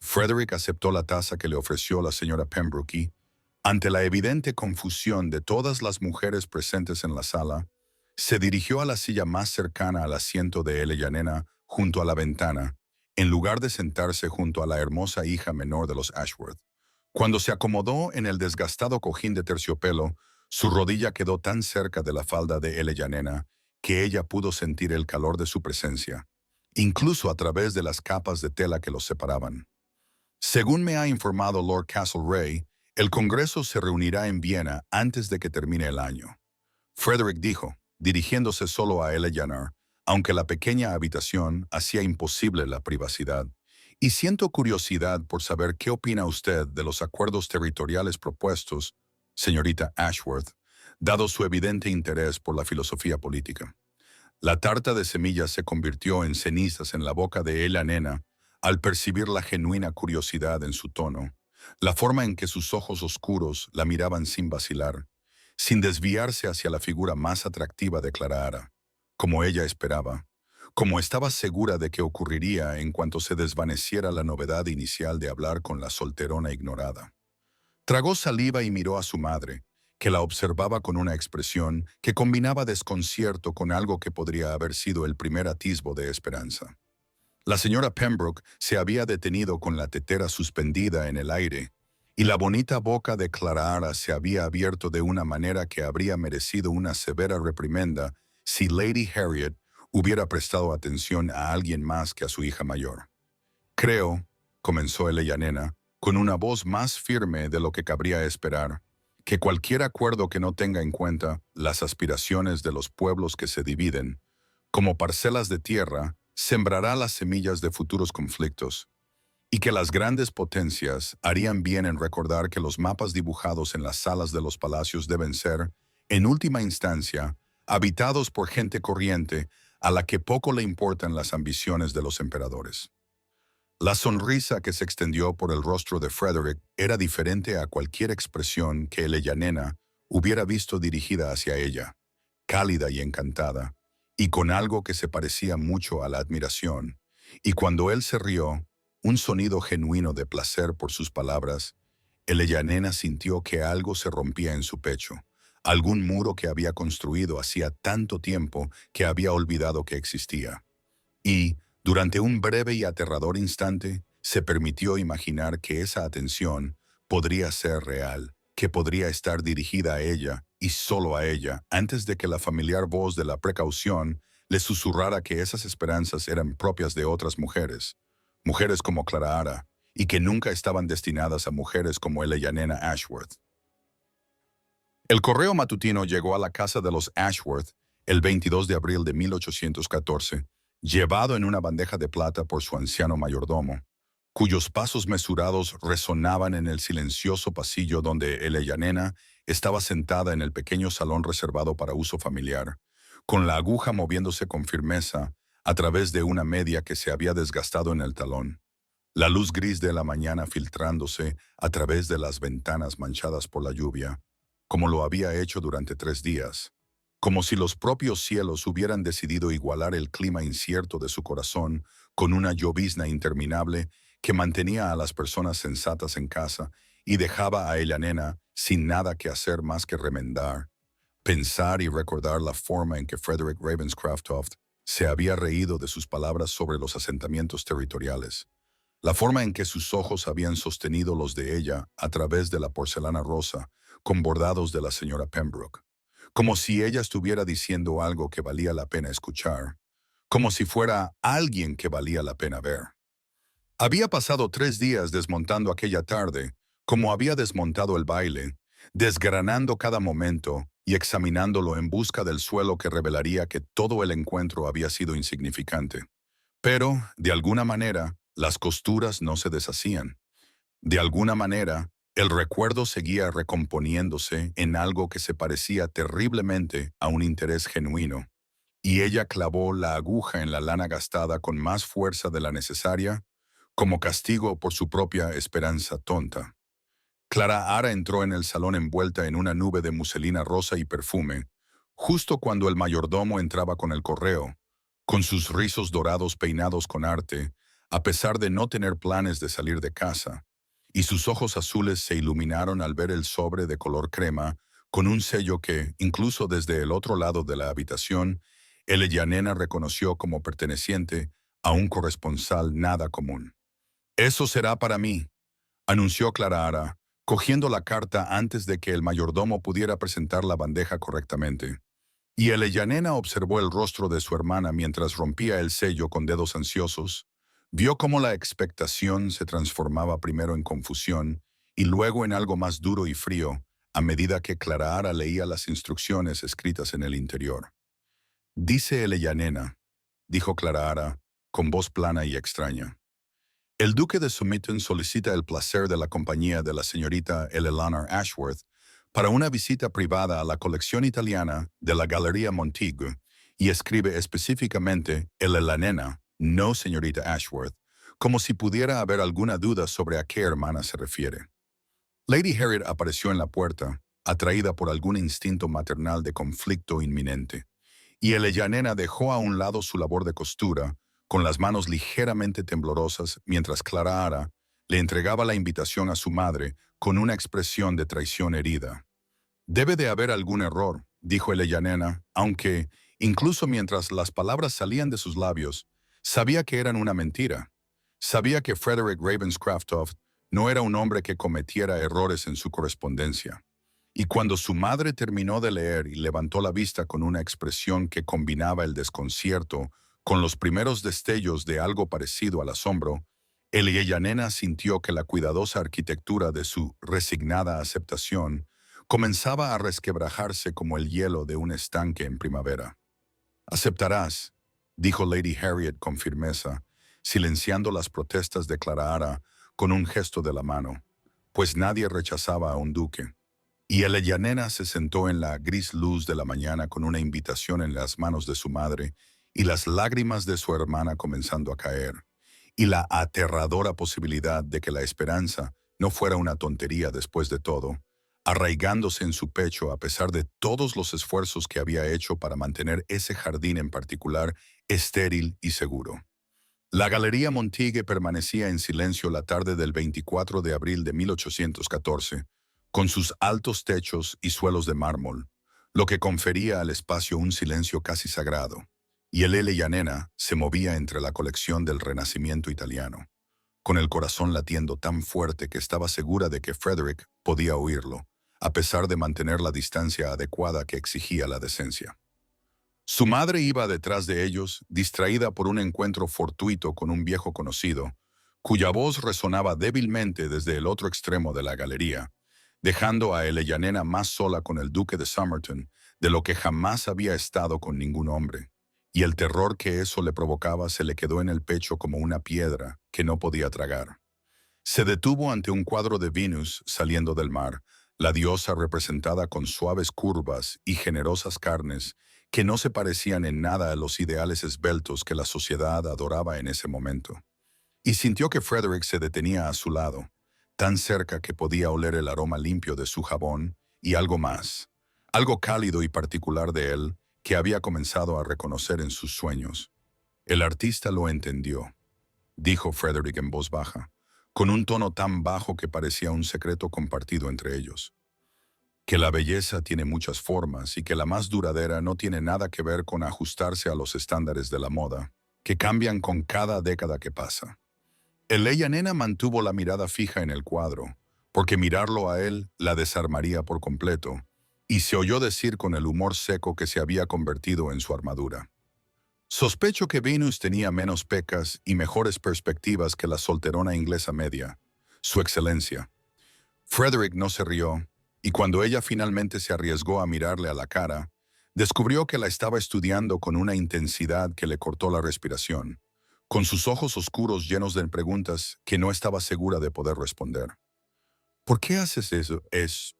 Frederick aceptó la taza que le ofreció la señora Pembroke y, ante la evidente confusión de todas las mujeres presentes en la sala, se dirigió a la silla más cercana al asiento de nena junto a la ventana, en lugar de sentarse junto a la hermosa hija menor de los Ashworth. Cuando se acomodó en el desgastado cojín de terciopelo, su rodilla quedó tan cerca de la falda de nena que ella pudo sentir el calor de su presencia, incluso a través de las capas de tela que los separaban. Según me ha informado Lord Castlereagh, El Congreso se reunirá en Viena antes de que termine el año. Frederick dijo, dirigiéndose solo a Eleanor, aunque la pequeña habitación hacía imposible la privacidad. Y siento curiosidad por saber qué opina usted de los acuerdos territoriales propuestos, señorita Ashworth, dado su evidente interés por la filosofía política. La tarta de semillas se convirtió en cenizas en la boca de la nena al percibir la genuina curiosidad en su tono, la forma en que sus ojos oscuros la miraban sin vacilar, sin desviarse hacia la figura más atractiva de Clara, como ella esperaba, como estaba segura de que ocurriría en cuanto se desvaneciera la novedad inicial de hablar con la solterona ignorada. Tragó saliva y miró a su madre, que la observaba con una expresión que combinaba desconcierto con algo que podría haber sido el primer atisbo de esperanza. La señora Pembroke se había detenido con la tetera suspendida en el aire, y la bonita boca de Clara se había abierto de una manera que habría merecido una severa reprimenda si Lady Harriet hubiera prestado atención a alguien más que a su hija mayor. Creo, comenzó Eleanor, con una voz más firme de lo que cabría esperar, que cualquier acuerdo que no tenga en cuenta las aspiraciones de los pueblos que se dividen, como parcelas de tierra, sembrará las semillas de futuros conflictos, y que las grandes potencias harían bien en recordar que los mapas dibujados en las salas de los palacios deben ser, en última instancia, habitados por gente corriente a la que poco le importan las ambiciones de los emperadores. La sonrisa que se extendió por el rostro de Frederick era diferente a cualquier expresión que Eleanor hubiera visto dirigida hacia ella, cálida y encantada, y con algo que se parecía mucho a la admiración, y cuando él se rió, un sonido genuino de placer por sus palabras, Eleanor sintió que algo se rompía en su pecho, algún muro que había construido hacía tanto tiempo que había olvidado que existía. Y, durante un breve y aterrador instante, se permitió imaginar que esa atención podría ser real, que podría estar dirigida a ella y solo a ella, antes de que la familiar voz de la precaución le susurrara que esas esperanzas eran propias de otras mujeres, mujeres como Clara, y que nunca estaban destinadas a mujeres como Eleanor Ashworth. El correo matutino llegó a la casa de los Ashworth el 22 de abril de 1814, llevado en una bandeja de plata por su anciano mayordomo, cuyos pasos mesurados resonaban en el silencioso pasillo donde Eleanor estaba sentada en el pequeño salón reservado para uso familiar, con la aguja moviéndose con firmeza a través de una media que se había desgastado en el talón, la luz gris de la mañana filtrándose a través de las ventanas manchadas por la lluvia, como lo había hecho durante 3 días, como si los propios cielos hubieran decidido igualar el clima incierto de su corazón con una llovizna interminable que mantenía a las personas sensatas en casa y dejaba a Eleanor sin nada que hacer más que remendar, pensar y recordar la forma en que Frederick Ravenscroft se había reído de sus palabras sobre los asentamientos territoriales, la forma en que sus ojos habían sostenido los de ella a través de la porcelana rosa con bordados de la señora Pembroke, como si ella estuviera diciendo algo que valía la pena escuchar, como si fuera alguien que valía la pena ver. Había pasado 3 días desmontando aquella tarde, como había desmontado el baile, desgranando cada momento y examinándolo en busca del suelo que revelaría que todo el encuentro había sido insignificante. Pero, de alguna manera, las costuras no se deshacían. De alguna manera, el recuerdo seguía recomponiéndose en algo que se parecía terriblemente a un interés genuino, y ella clavó la aguja en la lana gastada con más fuerza de la necesaria, como castigo por su propia esperanza tonta. Clara entró en el salón envuelta en una nube de muselina rosa y perfume, justo cuando el mayordomo entraba con el correo, con sus rizos dorados peinados con arte, a pesar de no tener planes de salir de casa, y sus ojos azules se iluminaron al ver el sobre de color crema, con un sello que, incluso desde el otro lado de la habitación, Eleanor reconoció como perteneciente a un corresponsal nada común. «Eso será para mí», anunció Clara, cogiendo la carta antes de que el mayordomo pudiera presentar la bandeja correctamente. Y Eleanor observó el rostro de su hermana mientras rompía el sello con dedos ansiosos, vio cómo la expectación se transformaba primero en confusión y luego en algo más duro y frío, a medida que Clara leía las instrucciones escritas en el interior. «Dice Eleyanena», dijo Clara con voz plana y extraña. «El duque de Somerton solicita el placer de la compañía de la señorita Eleanor Ashworth para una visita privada a la colección italiana de la Galería Montague y escribe específicamente Eleyanena, no señorita Ashworth, como si pudiera haber alguna duda sobre a qué hermana se refiere». Lady Harriet apareció en la puerta, atraída por algún instinto maternal de conflicto inminente, y Eleyanena dejó a un lado su labor de costura, con las manos ligeramente temblorosas, mientras Clara le entregaba la invitación a su madre con una expresión de traición herida. «Debe de haber algún error», dijo Eleyanena, aunque, incluso mientras las palabras salían de sus labios, sabía que eran una mentira. Sabía que Frederick Ravenscroft no era un hombre que cometiera errores en su correspondencia. Y cuando su madre terminó de leer y levantó la vista con una expresión que combinaba el desconcierto con los primeros destellos de algo parecido al asombro, Eleyanena sintió que la cuidadosa arquitectura de su resignada aceptación comenzaba a resquebrajarse como el hielo de un estanque en primavera. «Aceptarás», dijo Lady Harriet con firmeza, silenciando las protestas de Clara con un gesto de la mano, pues nadie rechazaba a un duque. Y Eleyanena se sentó en la gris luz de la mañana con una invitación en las manos de su madre y las lágrimas de su hermana comenzando a caer, y la aterradora posibilidad de que la esperanza no fuera una tontería después de todo, arraigándose en su pecho a pesar de todos los esfuerzos que había hecho para mantener ese jardín en particular estéril y seguro. La Galería Montague permanecía en silencio la tarde del 24 de abril de 1814, con sus altos techos y suelos de mármol, lo que confería al espacio un silencio casi sagrado, y el Eleyanena se movía entre la colección del Renacimiento italiano, con el corazón latiendo tan fuerte que estaba segura de que Frederick podía oírlo, a pesar de mantener la distancia adecuada que exigía la decencia. Su madre iba detrás de ellos, distraída por un encuentro fortuito con un viejo conocido, cuya voz resonaba débilmente desde el otro extremo de la galería, dejando a Eleyanena más sola con el duque de Somerton de lo que jamás había estado con ningún hombre, y el terror que eso le provocaba se le quedó en el pecho como una piedra que no podía tragar. Se detuvo ante un cuadro de Venus saliendo del mar, la diosa representada con suaves curvas y generosas carnes que no se parecían en nada a los ideales esbeltos que la sociedad adoraba en ese momento. Y sintió que Frederick se detenía a su lado, tan cerca que podía oler el aroma limpio de su jabón y algo más, algo cálido y particular de él que había comenzado a reconocer en sus sueños. «El artista lo entendió», dijo Frederick en voz baja, con un tono tan bajo que parecía un secreto compartido entre ellos. «Que la belleza tiene muchas formas y que la más duradera no tiene nada que ver con ajustarse a los estándares de la moda, que cambian con cada década que pasa». Eleyanena mantuvo la mirada fija en el cuadro, porque mirarlo a él la desarmaría por completo, y se oyó decir con el humor seco que se había convertido en su armadura: «Sospecho que Venus tenía menos pecas y mejores perspectivas que la solterona inglesa media, Su Excelencia». Frederick no se rió, y cuando ella finalmente se arriesgó a mirarle a la cara, descubrió que la estaba estudiando con una intensidad que le cortó la respiración, con sus ojos oscuros llenos de preguntas que no estaba segura de poder responder. «¿Por qué haces eso?»,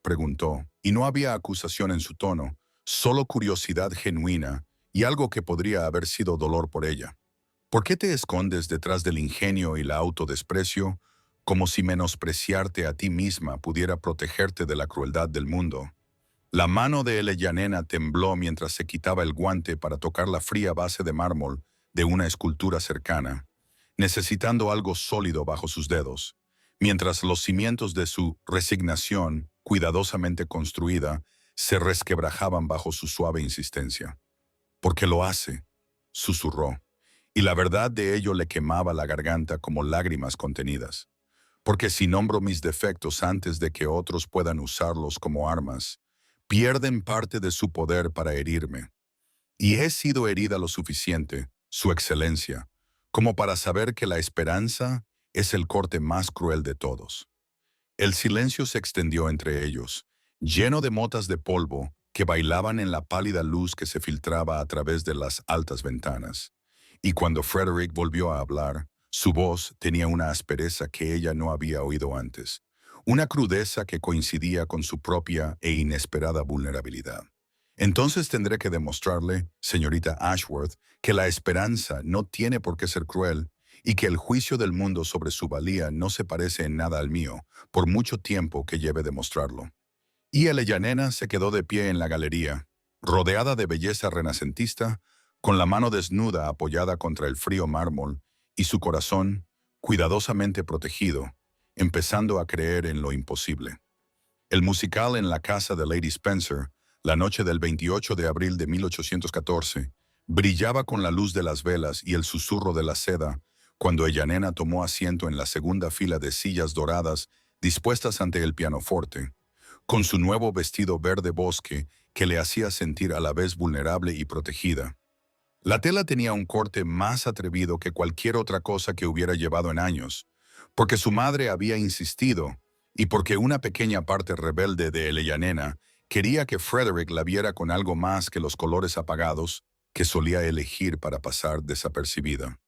preguntó, y no había acusación en su tono, solo curiosidad genuina y algo que podría haber sido dolor por ella. «¿Por qué te escondes detrás del ingenio y la autodesprecio, como si menospreciarte a ti misma pudiera protegerte de la crueldad del mundo?» La mano de Eleyanena tembló mientras se quitaba el guante para tocar la fría base de mármol de una escultura cercana, necesitando algo sólido bajo sus dedos, mientras los cimientos de su resignación, cuidadosamente construida, se resquebrajaban bajo su suave insistencia. «¿Por qué lo hace?», susurró, y la verdad de ello le quemaba la garganta como lágrimas contenidas. «Porque si nombro mis defectos antes de que otros puedan usarlos como armas, pierden parte de su poder para herirme. Y he sido herida lo suficiente, Su Excelencia, como para saber que la esperanza es el corte más cruel de todos». El silencio se extendió entre ellos, lleno de motas de polvo que bailaban en la pálida luz que se filtraba a través de las altas ventanas. Y cuando Frederick volvió a hablar, su voz tenía una aspereza que ella no había oído antes, una crudeza que coincidía con su propia e inesperada vulnerabilidad. Entonces tendré que demostrarle, señorita Ashworth, que la esperanza no tiene por qué ser cruel y que el juicio del mundo sobre su valía no se parece en nada al mío, por mucho tiempo que lleve demostrarlo. Y Eleyanena se quedó de pie en la galería, rodeada de belleza renacentista, con la mano desnuda apoyada contra el frío mármol y su corazón cuidadosamente protegido, empezando a creer en lo imposible. El musical en la casa de Lady Spencer, la noche del 28 de abril de 1814, brillaba con la luz de las velas y el susurro de la seda cuando Eyanena tomó asiento en la segunda fila de sillas doradas dispuestas ante el pianoforte, con su nuevo vestido verde bosque que le hacía sentir a la vez vulnerable y protegida. La tela tenía un corte más atrevido que cualquier otra cosa que hubiera llevado en años, porque su madre había insistido y porque una pequeña parte rebelde de Eleyanena quería que Frederick la viera con algo más que los colores apagados que solía elegir para pasar desapercibida.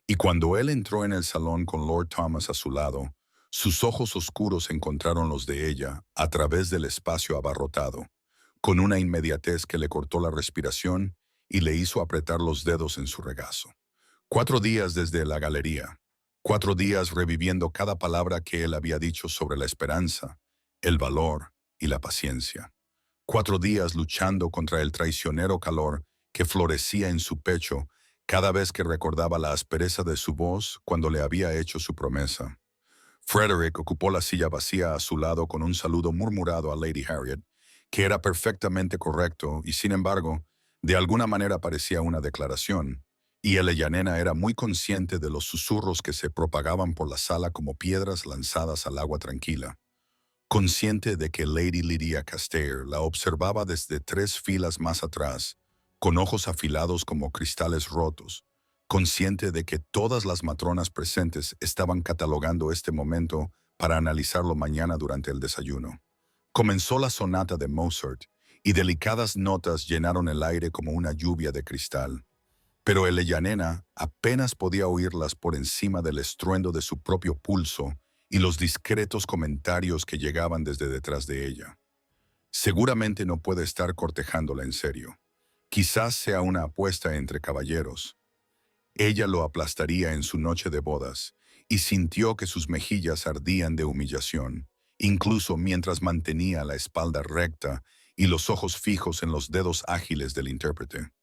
Y cuando él entró en el salón con Lord Thomas a su lado, sus ojos oscuros encontraron los de ella a través del espacio abarrotado, con una inmediatez que le cortó la respiración y le hizo apretar los dedos en su regazo. 4 días desde la galería, 4 días reviviendo cada palabra que él había dicho sobre la esperanza, el valor y la paciencia. 4 días luchando contra el traicionero calor que florecía en su pecho cada vez que recordaba la aspereza de su voz cuando le había hecho su promesa. Frederick ocupó la silla vacía a su lado con un saludo murmurado a Lady Harriet, que era perfectamente correcto y, sin embargo, de alguna manera parecía una declaración, y Eleyanena era muy consciente de los susurros que se propagaban por la sala como piedras lanzadas al agua tranquila. Consciente de que Lady Lydia Castair la observaba desde 3 filas más atrás, con ojos afilados como cristales rotos, consciente de que todas las matronas presentes estaban catalogando este momento para analizarlo mañana durante el desayuno. Comenzó la sonata de Mozart, y delicadas notas llenaron el aire como una lluvia de cristal. Pero Eleyanena apenas podía oírlas por encima del estruendo de su propio pulso y los discretos comentarios que llegaban desde detrás de ella. Seguramente no puede estar cortejándola en serio. Quizás sea una apuesta entre caballeros. Ella lo aplastaría en su noche de bodas, y sintió que sus mejillas ardían de humillación, incluso mientras mantenía la espalda recta y los ojos fijos en los dedos ágiles del intérprete.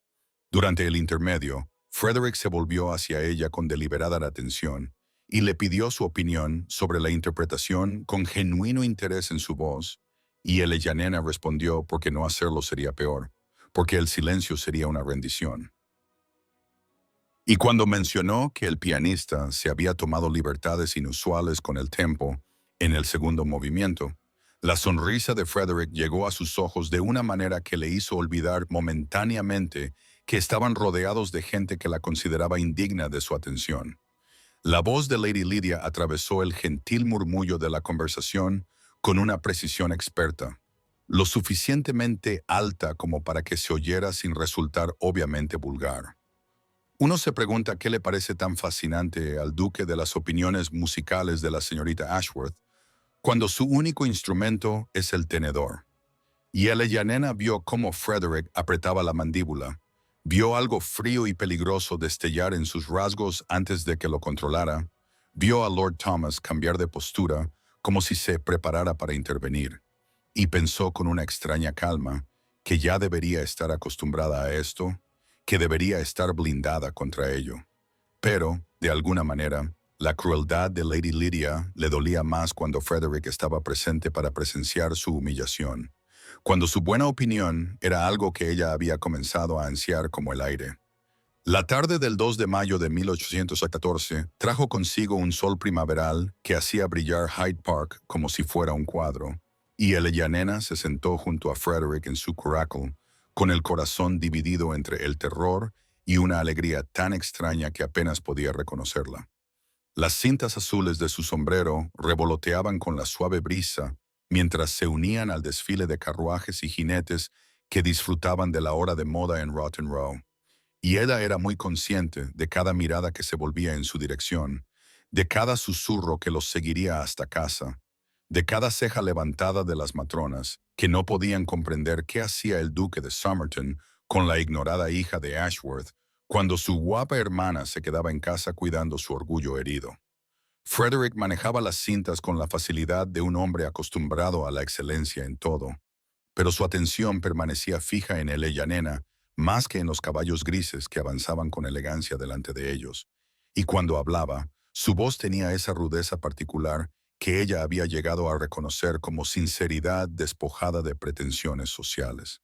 Durante el intermedio, Frederick se volvió hacia ella con deliberada atención y le pidió su opinión sobre la interpretación con genuino interés en su voz, y Eleyanena respondió porque no hacerlo sería peor, porque el silencio sería una rendición. Y cuando mencionó que el pianista se había tomado libertades inusuales con el tempo en el segundo movimiento, la sonrisa de Frederick llegó a sus ojos de una manera que le hizo olvidar momentáneamente que estaban rodeados de gente que la consideraba indigna de su atención. La voz de Lady Lydia atravesó el gentil murmullo de la conversación con una precisión experta, lo suficientemente alta como para que se oyera sin resultar obviamente vulgar. Uno se pregunta qué le parece tan fascinante al duque de las opiniones musicales de la señorita Ashworth, cuando su único instrumento es el tenedor. Y Eleyanena vio cómo Frederick apretaba la mandíbula, vio algo frío y peligroso destellar en sus rasgos antes de que lo controlara, vio a Lord Thomas cambiar de postura como si se preparara para intervenir, y pensó con una extraña calma que ya debería estar acostumbrada a esto, que debería estar blindada contra ello. Pero, de alguna manera, la crueldad de Lady Lydia le dolía más cuando Frederick estaba presente para presenciar su humillación, cuando su buena opinión era algo que ella había comenzado a ansiar como el aire. La tarde del 2 de mayo de 1814 trajo consigo un sol primaveral que hacía brillar Hyde Park como si fuera un cuadro, y Eleyanena se sentó junto a Frederick en su curracle, con el corazón dividido entre el terror y una alegría tan extraña que apenas podía reconocerla. Las cintas azules de su sombrero revoloteaban con la suave brisa mientras se unían al desfile de carruajes y jinetes que disfrutaban de la hora de moda en Rotten Row. Y ella era muy consciente de cada mirada que se volvía en su dirección, de cada susurro que los seguiría hasta casa, de cada ceja levantada de las matronas, que no podían comprender qué hacía el duque de Somerton con la ignorada hija de Ashworth, cuando su guapa hermana se quedaba en casa cuidando su orgullo herido. Frederick manejaba las cintas con la facilidad de un hombre acostumbrado a la excelencia en todo, pero su atención permanecía fija en el Nena más que en los caballos grises que avanzaban con elegancia delante de ellos. Y cuando hablaba, su voz tenía esa rudeza particular que ella había llegado a reconocer como sinceridad despojada de pretensiones sociales.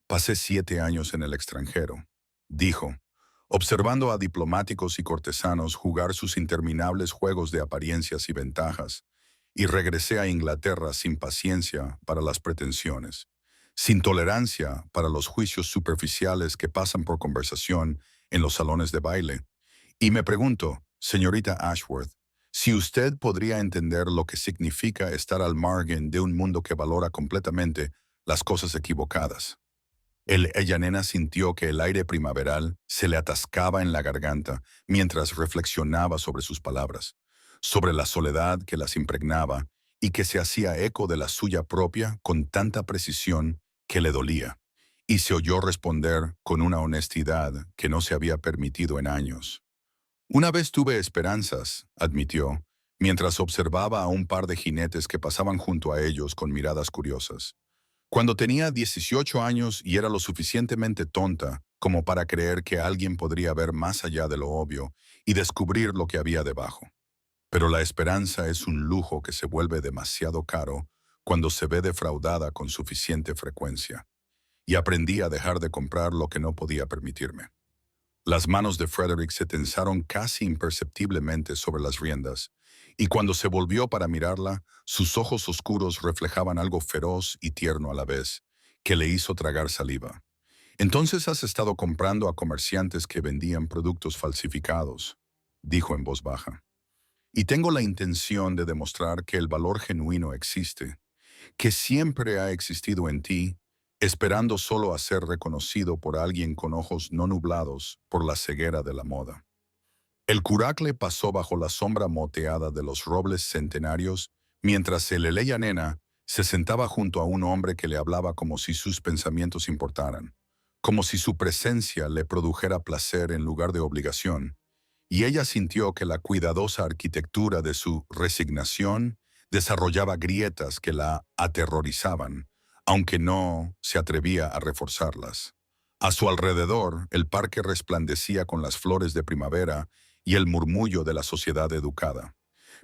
Pasé 7 años en el extranjero, dijo, observando a diplomáticos y cortesanos jugar sus interminables juegos de apariencias y ventajas, y regresé a Inglaterra sin paciencia para las pretensiones, sin tolerancia para los juicios superficiales que pasan por conversación en los salones de baile. Y me pregunto, señorita Ashworth, si usted podría entender lo que significa estar al margen de un mundo que valora completamente las cosas equivocadas. Ella nena sintió que el aire primaveral se le atascaba en la garganta mientras reflexionaba sobre sus palabras, sobre la soledad que las impregnaba y que se hacía eco de la suya propia con tanta precisión que le dolía, y se oyó responder con una honestidad que no se había permitido en años. Una vez tuve esperanzas, admitió, mientras observaba a un par de jinetes que pasaban junto a ellos con miradas curiosas. Cuando tenía 18 años y era lo suficientemente tonta como para creer que alguien podría ver más allá de lo obvio y descubrir lo que había debajo. Pero la esperanza es un lujo que se vuelve demasiado caro cuando se ve defraudada con suficiente frecuencia. Y aprendí a dejar de comprar lo que no podía permitirme. Las manos de Frederick se tensaron casi imperceptiblemente sobre las riendas, y cuando se volvió para mirarla, sus ojos oscuros reflejaban algo feroz y tierno a la vez, que le hizo tragar saliva. «Entonces has estado comprando a comerciantes que vendían productos falsificados», dijo en voz baja. «Y tengo la intención de demostrar que el valor genuino existe, que siempre ha existido en ti, esperando solo a ser reconocido por alguien con ojos no nublados por la ceguera de la moda». El curacle pasó bajo la sombra moteada de los robles centenarios, mientras el Eleya Nena se sentaba junto a un hombre que le hablaba como si sus pensamientos importaran, como si su presencia le produjera placer en lugar de obligación, y ella sintió que la cuidadosa arquitectura de su resignación desarrollaba grietas que la aterrorizaban, aunque no se atrevía a reforzarlas. A su alrededor, el parque resplandecía con las flores de primavera y el murmullo de la sociedad educada.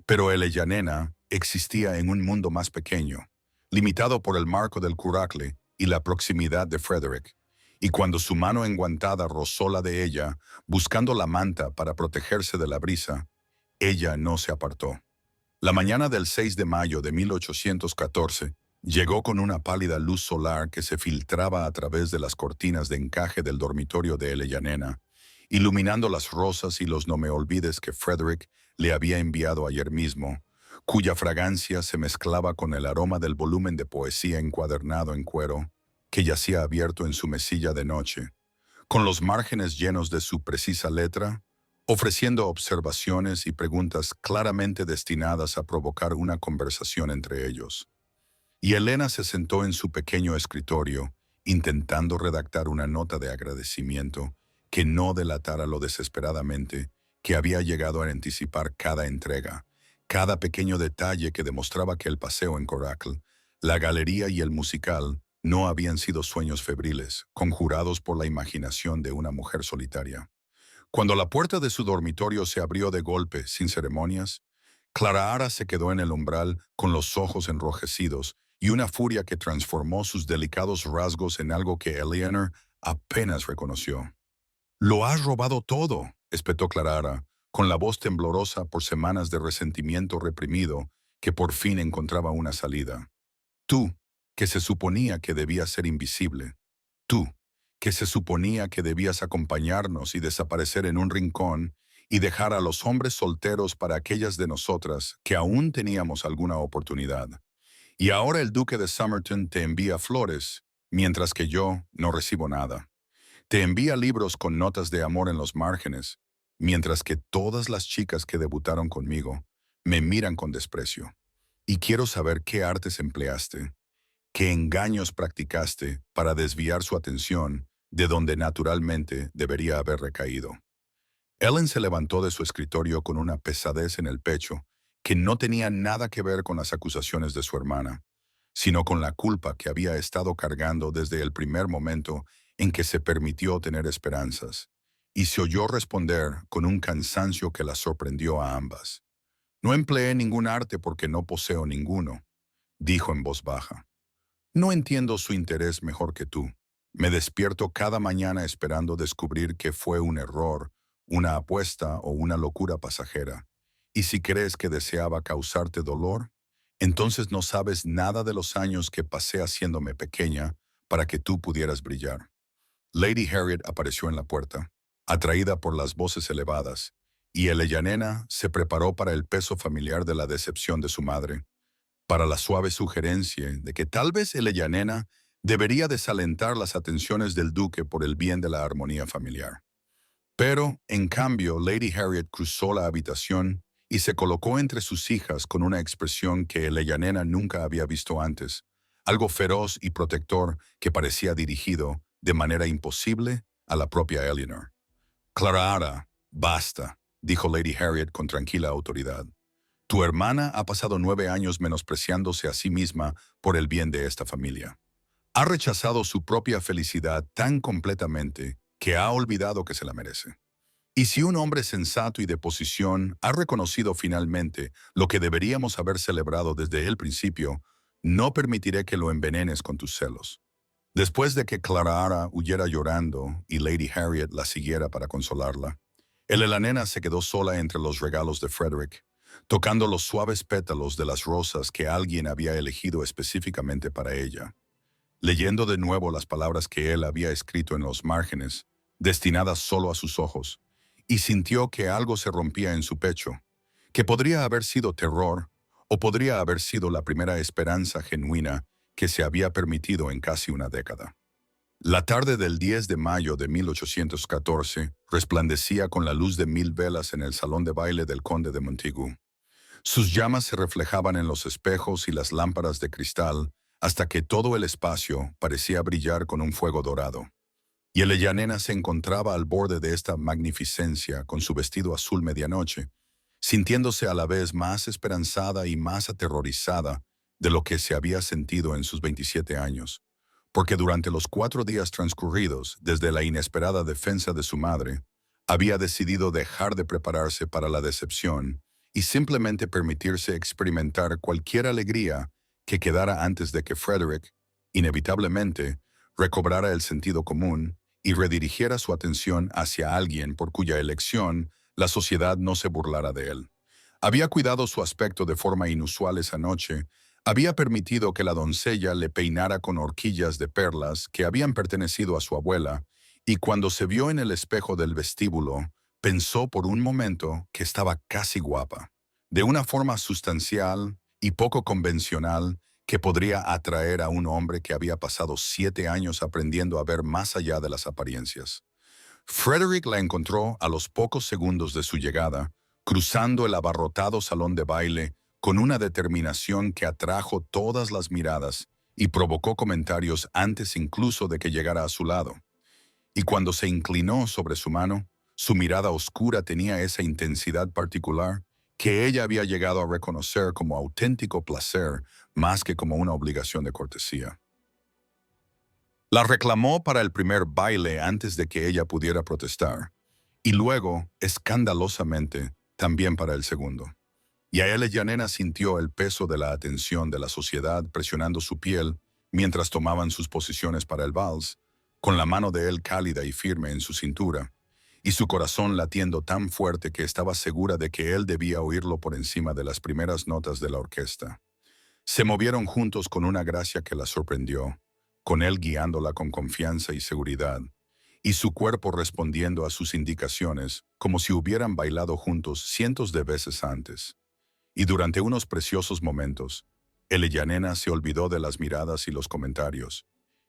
Pero el Nena existía en un mundo más pequeño, limitado por el marco del curacle y la proximidad de Frederick. Y cuando su mano enguantada rozó la de ella, buscando la manta para protegerse de la brisa, ella no se apartó. La mañana del 6 de mayo de 1814 llegó con una pálida luz solar que se filtraba a través de las cortinas de encaje del dormitorio de Nena, iluminando las rosas y los no me olvides que Frederick le había enviado ayer mismo, cuya fragancia se mezclaba con el aroma del volumen de poesía encuadernado en cuero que yacía abierto en su mesilla de noche, con los márgenes llenos de su precisa letra, ofreciendo observaciones y preguntas claramente destinadas a provocar una conversación entre ellos. Y Elena se sentó en su pequeño escritorio, intentando redactar una nota de agradecimiento que no delatara lo desesperadamente que había llegado a anticipar cada entrega, cada pequeño detalle que demostraba que el paseo en Coracle, la galería y el musical no habían sido sueños febriles, conjurados por la imaginación de una mujer solitaria. Cuando la puerta de su dormitorio se abrió de golpe, sin ceremonias, Clara Ara se quedó en el umbral con los ojos enrojecidos y una furia que transformó sus delicados rasgos en algo que Eleanor apenas reconoció. «Lo has robado todo», espetó Clara Ara, con la voz temblorosa por semanas de resentimiento reprimido que por fin encontraba una salida. «Tú, que se suponía que debías ser invisible. Tú, que se suponía que debías acompañarnos y desaparecer en un rincón y dejar a los hombres solteros para aquellas de nosotras que aún teníamos alguna oportunidad. Y ahora el duque de Somerton te envía flores, mientras que yo no recibo nada. Te envía libros con notas de amor en los márgenes, mientras que todas las chicas que debutaron conmigo me miran con desprecio. Y quiero saber qué artes empleaste, qué engaños practicaste para desviar su atención de donde naturalmente debería haber recaído. Ellen se levantó de su escritorio con una pesadez en el pecho que no tenía nada que ver con las acusaciones de su hermana, sino con la culpa que había estado cargando desde el primer momento en que se permitió tener esperanzas, y se oyó responder con un cansancio que la sorprendió a ambas. No empleé ningún arte porque no poseo ninguno, dijo en voz baja. No entiendo su interés mejor que tú. Me despierto cada mañana esperando descubrir que fue un error, una apuesta o una locura pasajera. Y si crees que deseaba causarte dolor, entonces no sabes nada de los años que pasé haciéndome pequeña para que tú pudieras brillar. Lady Harriet apareció en la puerta, atraída por las voces elevadas, y Eleyanena se preparó para el peso familiar de la decepción de su madre, para la suave sugerencia de que tal vez Eleyanena debería desalentar las atenciones del duque por el bien de la armonía familiar. Pero, en cambio, Lady Harriet cruzó la habitación y se colocó entre sus hijas con una expresión que Eleyanena nunca había visto antes, algo feroz y protector que parecía dirigido, de manera imposible, a la propia Eleanor. Clara, basta, dijo Lady Harriet con tranquila autoridad. Tu hermana ha pasado 9 años menospreciándose a sí misma por el bien de esta familia. Ha rechazado su propia felicidad tan completamente que ha olvidado que se la merece. Y si un hombre sensato y de posición ha reconocido finalmente lo que deberíamos haber celebrado desde el principio, no permitiré que lo envenenes con tus celos. Después de que Clara huyera llorando y Lady Harriet la siguiera para consolarla, la nena se quedó sola entre los regalos de Frederick, tocando los suaves pétalos de las rosas que alguien había elegido específicamente para ella, leyendo de nuevo las palabras que él había escrito en los márgenes, destinadas solo a sus ojos, y sintió que algo se rompía en su pecho, que podría haber sido terror o podría haber sido la primera esperanza genuina que se había permitido en casi una década. La tarde del 10 de mayo de 1814 resplandecía con la luz de 1000 velas en el salón de baile del conde de Montagu. Sus llamas se reflejaban en los espejos y las lámparas de cristal hasta que todo el espacio parecía brillar con un fuego dorado. Y Eleyanena se encontraba al borde de esta magnificencia con su vestido azul medianoche, sintiéndose a la vez más esperanzada y más aterrorizada de lo que se había sentido en sus 27 años, porque durante los 4 días transcurridos desde la inesperada defensa de su madre, había decidido dejar de prepararse para la decepción y simplemente permitirse experimentar cualquier alegría que quedara antes de que Frederick, inevitablemente, recobrara el sentido común y redirigiera su atención hacia alguien por cuya elección la sociedad no se burlara de él. Había cuidado su aspecto de forma inusual esa noche, había permitido que la doncella le peinara con horquillas de perlas que habían pertenecido a su abuela, y cuando se vio en el espejo del vestíbulo, pensó por un momento que estaba casi guapa, de una forma sustancial y poco convencional que podría atraer a un hombre que había pasado 7 años aprendiendo a ver más allá de las apariencias. Frederick la encontró a los pocos segundos de su llegada, cruzando el abarrotado salón de baile con una determinación que atrajo todas las miradas y provocó comentarios antes incluso de que llegara a su lado. Y cuando se inclinó sobre su mano, su mirada oscura tenía esa intensidad particular que ella había llegado a reconocer como auténtico placer más que como una obligación de cortesía. La reclamó para el primer baile antes de que ella pudiera protestar, y luego, escandalosamente, también para el segundo. Y a Eleyanena sintió el peso de la atención de la sociedad presionando su piel mientras tomaban sus posiciones para el vals, con la mano de él cálida y firme en su cintura, y su corazón latiendo tan fuerte que estaba segura de que él debía oírlo por encima de las primeras notas de la orquesta. Se movieron juntos con una gracia que la sorprendió, con él guiándola con confianza y seguridad, y su cuerpo respondiendo a sus indicaciones como si hubieran bailado juntos cientos de veces antes. Y durante unos preciosos momentos, Eleyanena se olvidó de las miradas y los comentarios,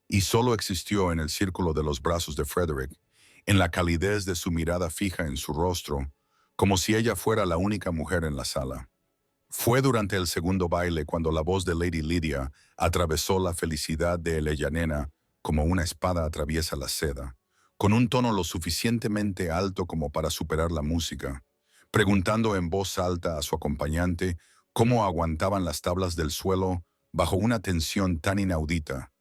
y solo existió en el círculo de los brazos de Frederick, en la calidez de su mirada fija en su rostro, como si ella fuera la única mujer en la sala. Fue durante el segundo baile cuando la voz de Lady Lydia atravesó la felicidad de Eleyanena como una espada atraviesa la seda, con un tono lo suficientemente alto como para superar la música, preguntando en voz alta a su acompañante cómo aguantaban las tablas del suelo bajo una tensión tan inaudita,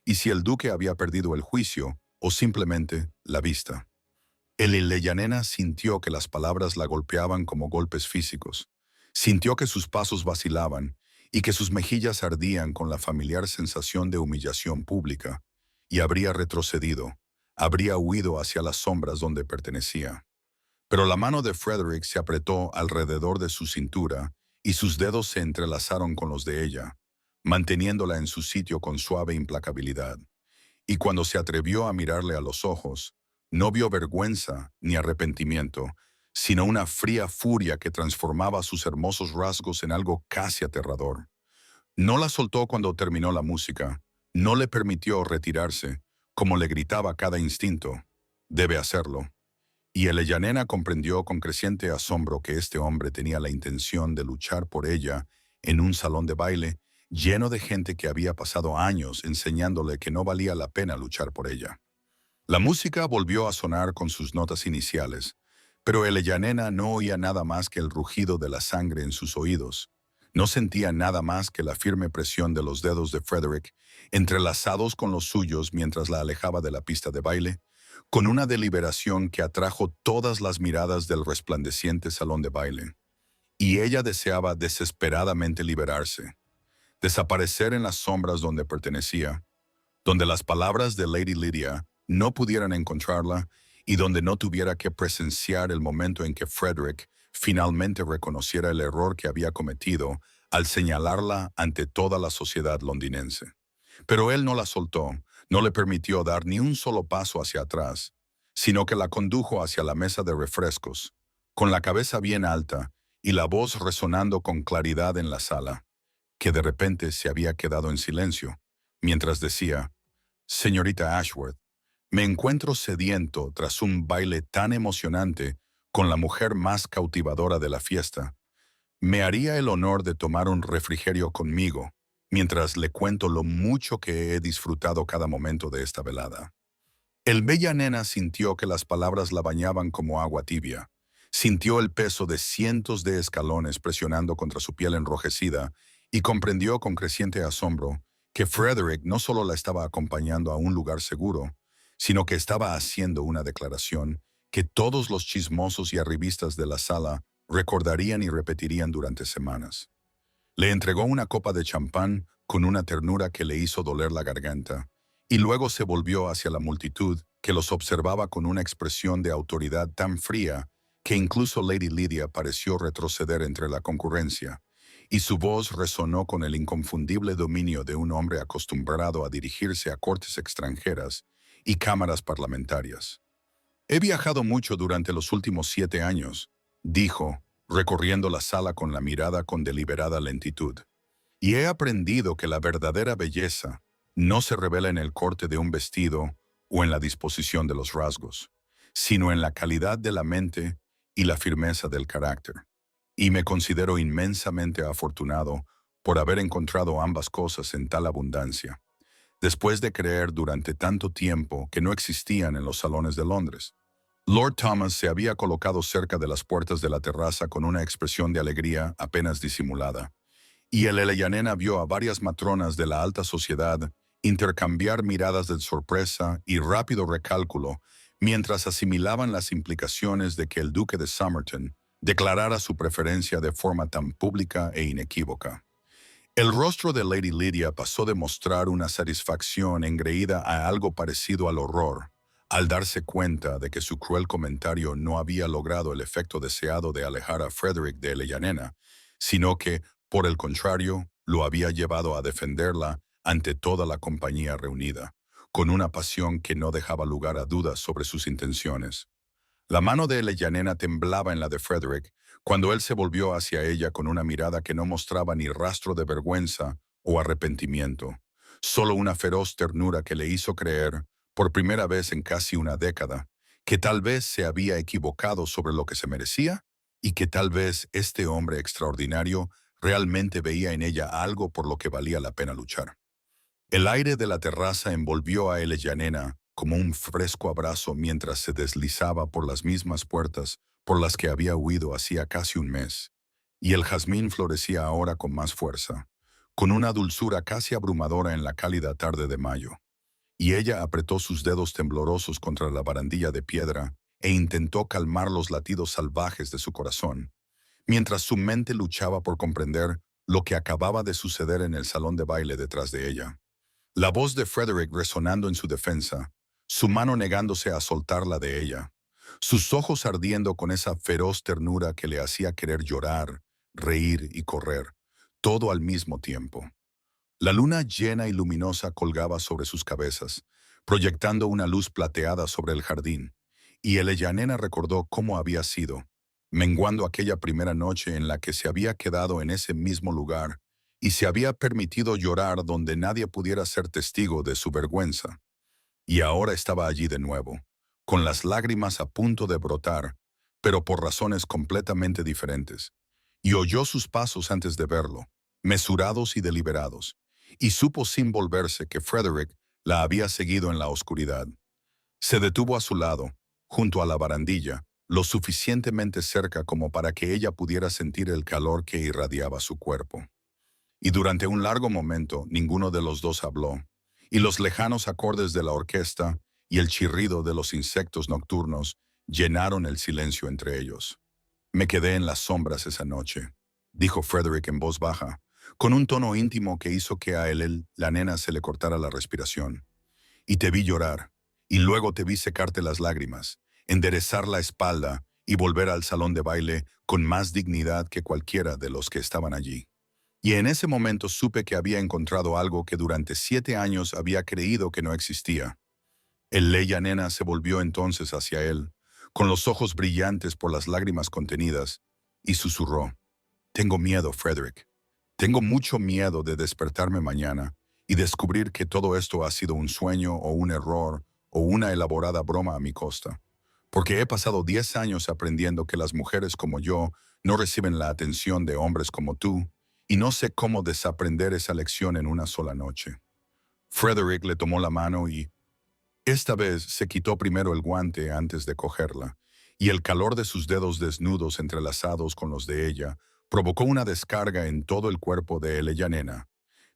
y si el duque había perdido el juicio o simplemente la vista. El Eleyanena sintió que las palabras la golpeaban como golpes físicos. Sintió que sus pasos vacilaban y que sus mejillas ardían con la familiar sensación de humillación pública, y habría retrocedido, habría huido hacia las sombras donde pertenecía. Pero la mano de Frederick se apretó alrededor de su cintura y sus dedos se entrelazaron con los de ella, manteniéndola en su sitio con suave implacabilidad. Y cuando se atrevió a mirarle a los ojos, no vio vergüenza ni arrepentimiento, sino una fría furia que transformaba sus hermosos rasgos en algo casi aterrador. No la soltó cuando terminó la música, no le permitió retirarse, como le gritaba cada instinto, «Debe hacerlo». Y Eleyanena comprendió con creciente asombro que este hombre tenía la intención de luchar por ella en un salón de baile lleno de gente que había pasado años enseñándole que no valía la pena luchar por ella. La música volvió a sonar con sus notas iniciales, pero Eleyanena no oía nada más que el rugido de la sangre en sus oídos. No sentía nada más que la firme presión de los dedos de Frederick, entrelazados con los suyos mientras la alejaba de la pista de baile, con una deliberación que atrajo todas las miradas del resplandeciente salón de baile. Y ella deseaba desesperadamente liberarse, desaparecer en las sombras donde pertenecía, donde las palabras de Lady Lydia no pudieran encontrarla y donde no tuviera que presenciar el momento en que Frederick finalmente reconociera el error que había cometido al señalarla ante toda la sociedad londinense. Pero él no la soltó, no le permitió dar ni un solo paso hacia atrás, sino que la condujo hacia la mesa de refrescos, con la cabeza bien alta y la voz resonando con claridad en la sala, que de repente se había quedado en silencio, mientras decía, «Señorita Ashworth, me encuentro sediento tras un baile tan emocionante con la mujer más cautivadora de la fiesta. ¿Me haría el honor de tomar un refrigerio conmigo mientras le cuento lo mucho que he disfrutado cada momento de esta velada?» El bella nena sintió que las palabras la bañaban como agua tibia. Sintió el peso de cientos de escalones presionando contra su piel enrojecida y comprendió con creciente asombro que Frederick no solo la estaba acompañando a un lugar seguro, sino que estaba haciendo una declaración que todos los chismosos y arribistas de la sala recordarían y repetirían durante semanas. Le entregó una copa de champán con una ternura que le hizo doler la garganta, y luego se volvió hacia la multitud que los observaba con una expresión de autoridad tan fría que incluso Lady Lydia pareció retroceder entre la concurrencia, y su voz resonó con el inconfundible dominio de un hombre acostumbrado a dirigirse a cortes extranjeras y cámaras parlamentarias. «He viajado mucho durante los últimos 7 años», dijo, recorriendo la sala con la mirada con deliberada lentitud, «y he aprendido que la verdadera belleza no se revela en el corte de un vestido o en la disposición de los rasgos, sino en la calidad de la mente y la firmeza del carácter. Y me considero inmensamente afortunado por haber encontrado ambas cosas en tal abundancia, después de creer durante tanto tiempo que no existían en los salones de Londres». Lord Thomas se había colocado cerca de las puertas de la terraza con una expresión de alegría apenas disimulada, y el Eleyanena vio a varias matronas de la alta sociedad intercambiar miradas de sorpresa y rápido recálculo mientras asimilaban las implicaciones de que el duque de Somerton declarara su preferencia de forma tan pública e inequívoca. El rostro de Lady Lydia pasó de mostrar una satisfacción engreída a algo parecido al horror, al darse cuenta de que su cruel comentario no había logrado el efecto deseado de alejar a Frederick de Eleyanena, sino que, por el contrario, lo había llevado a defenderla ante toda la compañía reunida, con una pasión que no dejaba lugar a dudas sobre sus intenciones. La mano de Eleyanena temblaba en la de Frederick cuando él se volvió hacia ella con una mirada que no mostraba ni rastro de vergüenza o arrepentimiento, solo una feroz ternura que le hizo creer, por primera vez en casi una década, que tal vez se había equivocado sobre lo que se merecía y que tal vez este hombre extraordinario realmente veía en ella algo por lo que valía la pena luchar. El aire de la terraza envolvió a Eleyanena como un fresco abrazo mientras se deslizaba por las mismas puertas por las que había huido hacía casi un mes, y el jazmín florecía ahora con más fuerza, con una dulzura casi abrumadora en la cálida tarde de mayo, y ella apretó sus dedos temblorosos contra la barandilla de piedra e intentó calmar los latidos salvajes de su corazón, mientras su mente luchaba por comprender lo que acababa de suceder en el salón de baile detrás de ella. La voz de Frederick resonando en su defensa, su mano negándose a soltarla de ella, sus ojos ardiendo con esa feroz ternura que le hacía querer llorar, reír y correr, todo al mismo tiempo. La luna llena y luminosa colgaba sobre sus cabezas, proyectando una luz plateada sobre el jardín, y Eleyanena recordó cómo había sido, menguando aquella primera noche en la que se había quedado en ese mismo lugar y se había permitido llorar donde nadie pudiera ser testigo de su vergüenza. Y ahora estaba allí de nuevo, con las lágrimas a punto de brotar, pero por razones completamente diferentes. Y oyó sus pasos antes de verlo, mesurados y deliberados, y supo sin volverse que Frederick la había seguido en la oscuridad. Se detuvo a su lado, junto a la barandilla, lo suficientemente cerca como para que ella pudiera sentir el calor que irradiaba su cuerpo. Y durante un largo momento ninguno de los dos habló, y los lejanos acordes de la orquesta y el chirrido de los insectos nocturnos llenaron el silencio entre ellos. Me quedé en las sombras esa noche, dijo Frederick en voz baja, con un tono íntimo que hizo que a él, la nena, se le cortara la respiración. Y te vi llorar, y luego te vi secarte las lágrimas, enderezar la espalda y volver al salón de baile con más dignidad que cualquiera de los que estaban allí. Y en ese momento supe que había encontrado algo que durante 7 años había creído que no existía. El Leia nena se volvió entonces hacia él, con los ojos brillantes por las lágrimas contenidas, y susurró: «Tengo miedo, Frederick. Tengo mucho miedo de despertarme mañana y descubrir que todo esto ha sido un sueño o un error o una elaborada broma a mi costa. Porque he pasado 10 años aprendiendo que las mujeres como yo no reciben la atención de hombres como tú, y no sé cómo desaprender esa lección en una sola noche». Frederick le tomó la mano y, esta vez, se quitó primero el guante antes de cogerla, y el calor de sus dedos desnudos entrelazados con los de ella provocó una descarga en todo el cuerpo de Eleyanena,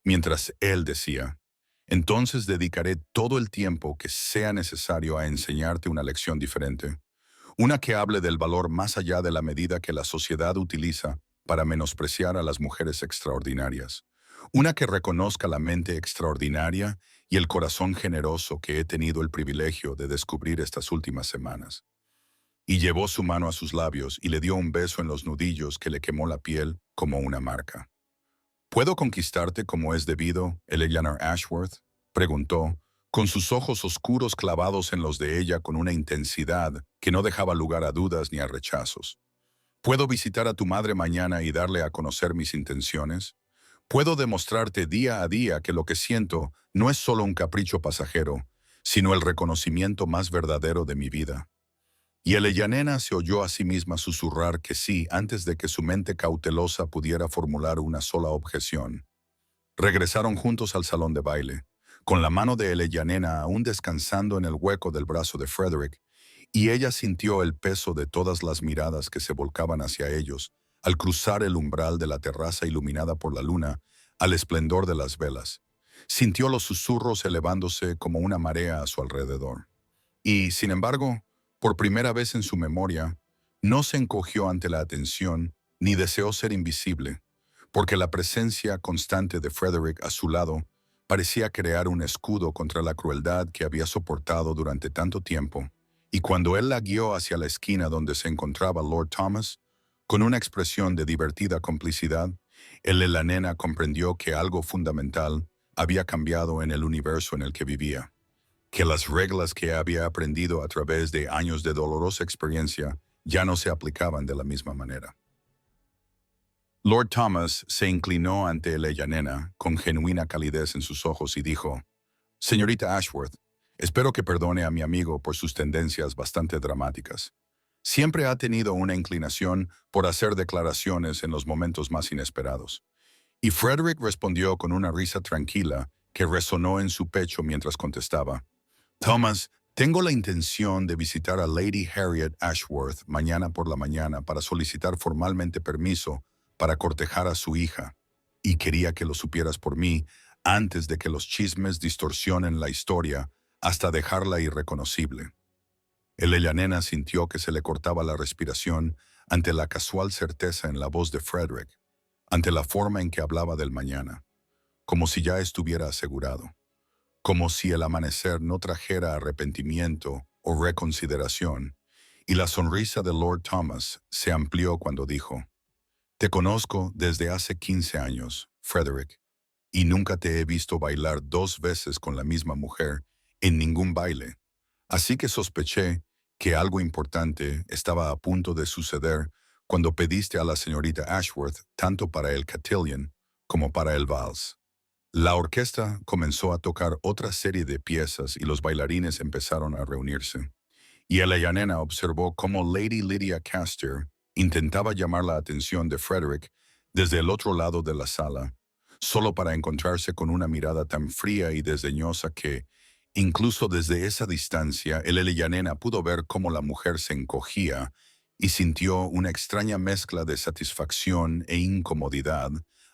mientras él decía: «Entonces dedicaré todo el tiempo que sea necesario a enseñarte una lección diferente, una que hable del valor más allá de la medida que la sociedad utiliza para menospreciar a las mujeres extraordinarias, una que reconozca la mente extraordinaria y el corazón generoso que he tenido el privilegio de descubrir estas últimas semanas». Y llevó su mano a sus labios y le dio un beso en los nudillos que le quemó la piel como una marca. «¿Puedo conquistarte como es debido, Eleanor Ashworth?», preguntó, con sus ojos oscuros clavados en los de ella con una intensidad que no dejaba lugar a dudas ni a rechazos. «¿Puedo visitar a tu madre mañana y darle a conocer mis intenciones? ¿Puedo demostrarte día a día que lo que siento no es solo un capricho pasajero, sino el reconocimiento más verdadero de mi vida?» Y Eleyanena se oyó a sí misma susurrar que sí antes de que su mente cautelosa pudiera formular una sola objeción. Regresaron juntos al salón de baile, con la mano de Eleyanena aún descansando en el hueco del brazo de Frederick, y ella sintió el peso de todas las miradas que se volcaban hacia ellos al cruzar el umbral de la terraza iluminada por la luna al esplendor de las velas. Sintió los susurros elevándose como una marea a su alrededor. Y, sin embargo, por primera vez en su memoria, no se encogió ante la atención ni deseó ser invisible, porque la presencia constante de Frederick a su lado parecía crear un escudo contra la crueldad que había soportado durante tanto tiempo. Y cuando él la guió hacia la esquina donde se encontraba Lord Thomas, con una expresión de divertida complicidad, la nena comprendió que algo fundamental había cambiado en el universo en el que vivía. que las reglas que había aprendido a través de años de dolorosa experiencia ya no se aplicaban de la misma manera. Lord Thomas se inclinó ante Eleyanena con genuina calidez en sus ojos y dijo: «Señorita Ashworth, espero que perdone a mi amigo por sus tendencias bastante dramáticas. Siempre ha tenido una inclinación por hacer declaraciones en los momentos más inesperados». Y Frederick respondió con una risa tranquila que resonó en su pecho mientras contestaba: «Thomas, tengo la intención de visitar a Lady Harriet Ashworth mañana por la mañana para solicitar formalmente permiso para cortejar a su hija, y quería que lo supieras por mí antes de que los chismes distorsionen la historia hasta dejarla irreconocible». Eleyanena sintió que se le cortaba la respiración ante la casual certeza en la voz de Frederick, ante la forma en que hablaba del mañana, como si ya estuviera asegurado, como si el amanecer no trajera arrepentimiento o reconsideración, y la sonrisa de Lord Thomas se amplió cuando dijo: «Te conozco desde hace 15 años, Frederick, y nunca te he visto bailar 2 veces con la misma mujer en ningún baile, así que sospeché que algo importante estaba a punto de suceder cuando pediste a la señorita Ashworth tanto para el cotillion como para el vals». La orquesta comenzó a tocar otra serie de piezas y los bailarines empezaron a reunirse. Y Eleyanena observó cómo Lady Lydia Castor intentaba llamar la atención de Frederick desde el otro lado de la sala, solo para encontrarse con una mirada tan fría y desdeñosa que, incluso desde esa distancia, el Eleyanena pudo ver cómo la mujer se encogía y sintió una extraña mezcla de satisfacción e incomodidad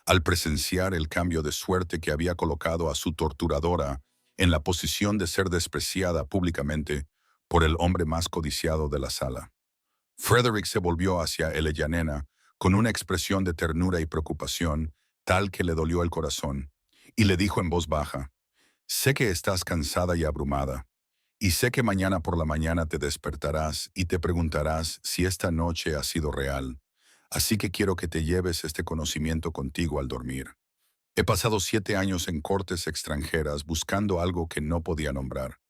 al presenciar el cambio de suerte que había colocado a su torturadora en la posición de ser despreciada públicamente por el hombre más codiciado de la sala. Frederick se volvió hacia Eleyanena con una expresión de ternura y preocupación tal que le dolió el corazón, y le dijo en voz baja: «Sé que estás cansada y abrumada, y sé que mañana por la mañana te despertarás y te preguntarás si esta noche ha sido real. Así que quiero que te lleves este conocimiento contigo al dormir. He pasado 7 años en cortes extranjeras buscando algo que no podía nombrar,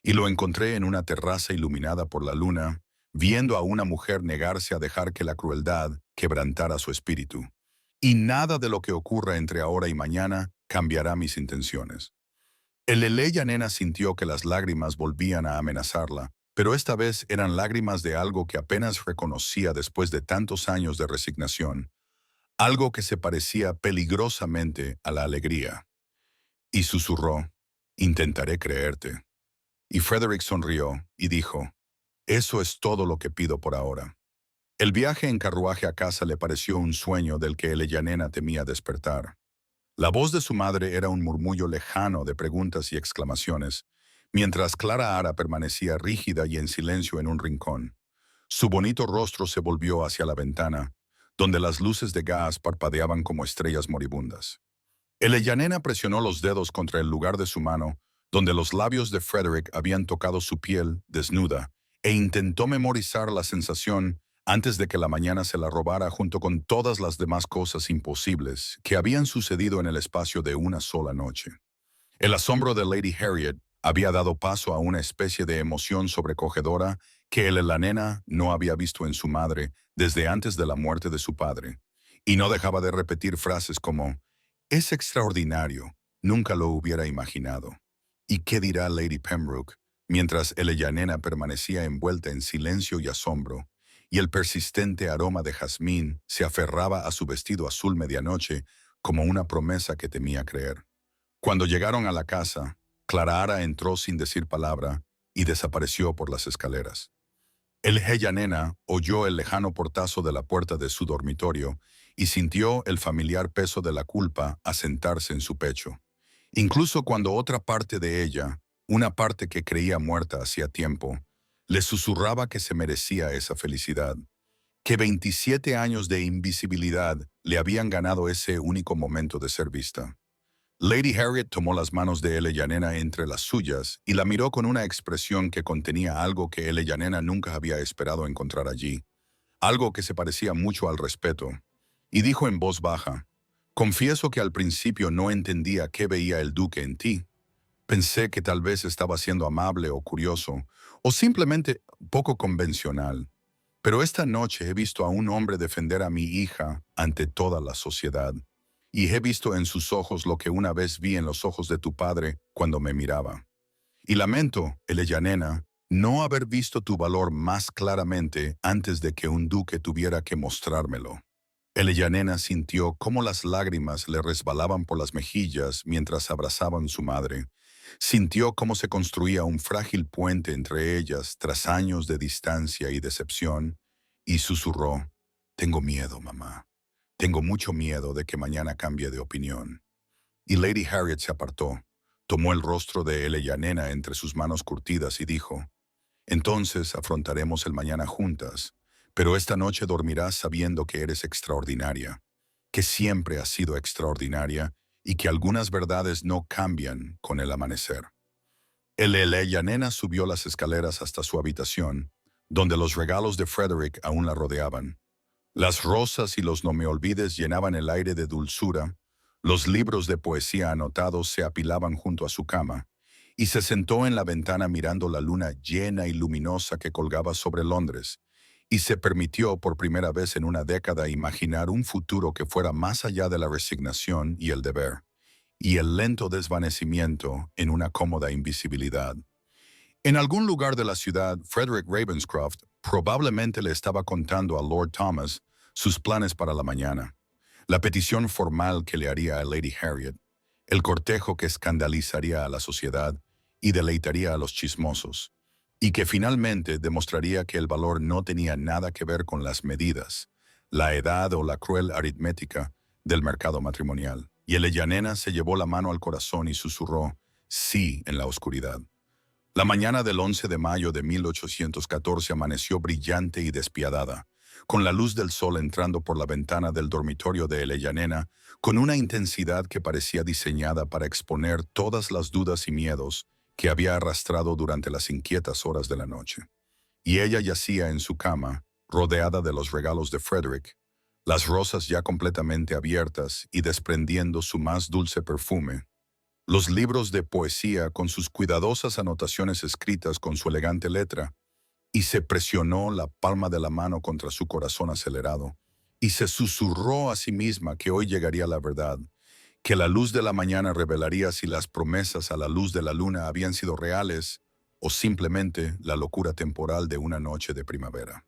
y lo encontré en una terraza iluminada por la luna, viendo a una mujer negarse a dejar que la crueldad quebrantara su espíritu. Y nada de lo que ocurra entre ahora y mañana cambiará mis intenciones». El Eleyanena sintió que las lágrimas volvían a amenazarla, pero esta vez eran lágrimas de algo que apenas reconocía después de tantos años de resignación, algo que se parecía peligrosamente a la alegría. Y susurró: «Intentaré creerte». Y Frederick sonrió y dijo: «Eso es todo lo que pido por ahora». El viaje en carruaje a casa le pareció un sueño del que Eleyanena temía despertar. La voz de su madre era un murmullo lejano de preguntas y exclamaciones, mientras Clara Ara permanecía rígida y en silencio en un rincón. Su bonito rostro se volvió hacia la ventana, donde las luces de gas parpadeaban como estrellas moribundas. Eleyanena presionó los dedos contra el lugar de su mano, donde los labios de Frederick habían tocado su piel desnuda, e intentó memorizar la sensación antes de que la mañana se la robara junto con todas las demás cosas imposibles que habían sucedido en el espacio de una sola noche. El asombro de Lady Harriet había dado paso a una especie de emoción sobrecogedora que Eleyanena no había visto en su madre desde antes de la muerte de su padre, y no dejaba de repetir frases como: «Es extraordinario, nunca lo hubiera imaginado». «¿Y qué dirá Lady Pembroke?», mientras Eleyanena permanecía envuelta en silencio y asombro, y el persistente aroma de jazmín se aferraba a su vestido azul medianoche como una promesa que temía creer. Cuando llegaron a la casa, Clara Ara entró sin decir palabra y desapareció por las escaleras. Eleyanena oyó el lejano portazo de la puerta de su dormitorio y sintió el familiar peso de la culpa asentarse en su pecho. Incluso cuando otra parte de ella, una parte que creía muerta hacía tiempo, le susurraba que se merecía esa felicidad, que 27 años de invisibilidad le habían ganado ese único momento de ser vista. Lady Harriet tomó las manos de Eleyanena entre las suyas y la miró con una expresión que contenía algo que Eleyanena nunca había esperado encontrar allí, algo que se parecía mucho al respeto, y dijo en voz baja: «Confieso que al principio no entendía qué veía el duque en ti, Pensé que tal vez estaba siendo amable o curioso, o simplemente poco convencional. Pero esta noche he visto a un hombre defender a mi hija ante toda la sociedad. Y he visto en sus ojos lo que una vez vi en los ojos de tu padre cuando me miraba. Y lamento, Eleyanena, no haber visto tu valor más claramente antes de que un duque tuviera que mostrármelo. Eleyanena sintió cómo las lágrimas le resbalaban por las mejillas mientras abrazaban a su madre. Sintió cómo se construía un frágil puente entre ellas tras años de distancia y decepción, y susurró, «Tengo miedo, mamá. Tengo mucho miedo de que mañana cambie de opinión». Y Lady Harriet se apartó, tomó el rostro de Eleyanena entre sus manos curtidas y dijo, «Entonces afrontaremos el mañana juntas, pero esta noche dormirás sabiendo que eres extraordinaria, que siempre has sido extraordinaria y que algunas verdades no cambian con el amanecer». El Eleyanena subió las escaleras hasta su habitación, donde los regalos de Frederick aún la rodeaban. Las rosas y los no me olvides llenaban el aire de dulzura, los libros de poesía anotados se apilaban junto a su cama, y se sentó en la ventana mirando la luna llena y luminosa que colgaba sobre Londres, y se permitió por primera vez en una década imaginar un futuro que fuera más allá de la resignación y el deber, y el lento desvanecimiento en una cómoda invisibilidad. En algún lugar de la ciudad, Frederick Ravenscroft probablemente le estaba contando a Lord Thomas sus planes para la mañana, la petición formal que le haría a Lady Harriet, el cortejo que escandalizaría a la sociedad y deleitaría a los chismosos, y que finalmente demostraría que el valor no tenía nada que ver con las medidas, la edad o la cruel aritmética del mercado matrimonial. Y Eleyanena se llevó la mano al corazón y susurró, «sí» en la oscuridad. La mañana del 11 de mayo de 1814 amaneció brillante y despiadada, con la luz del sol entrando por la ventana del dormitorio de Eleyanena con una intensidad que parecía diseñada para exponer todas las dudas y miedos que había arrastrado durante las inquietas horas de la noche. Y ella yacía en su cama, rodeada de los regalos de Frederick, las rosas ya completamente abiertas y desprendiendo su más dulce perfume, los libros de poesía con sus cuidadosas anotaciones escritas con su elegante letra, y se presionó la palma de la mano contra su corazón acelerado, y se susurró a sí misma que hoy llegaría la verdad, que la luz de la mañana revelaría si las promesas a la luz de la luna habían sido reales o simplemente la locura temporal de una noche de primavera.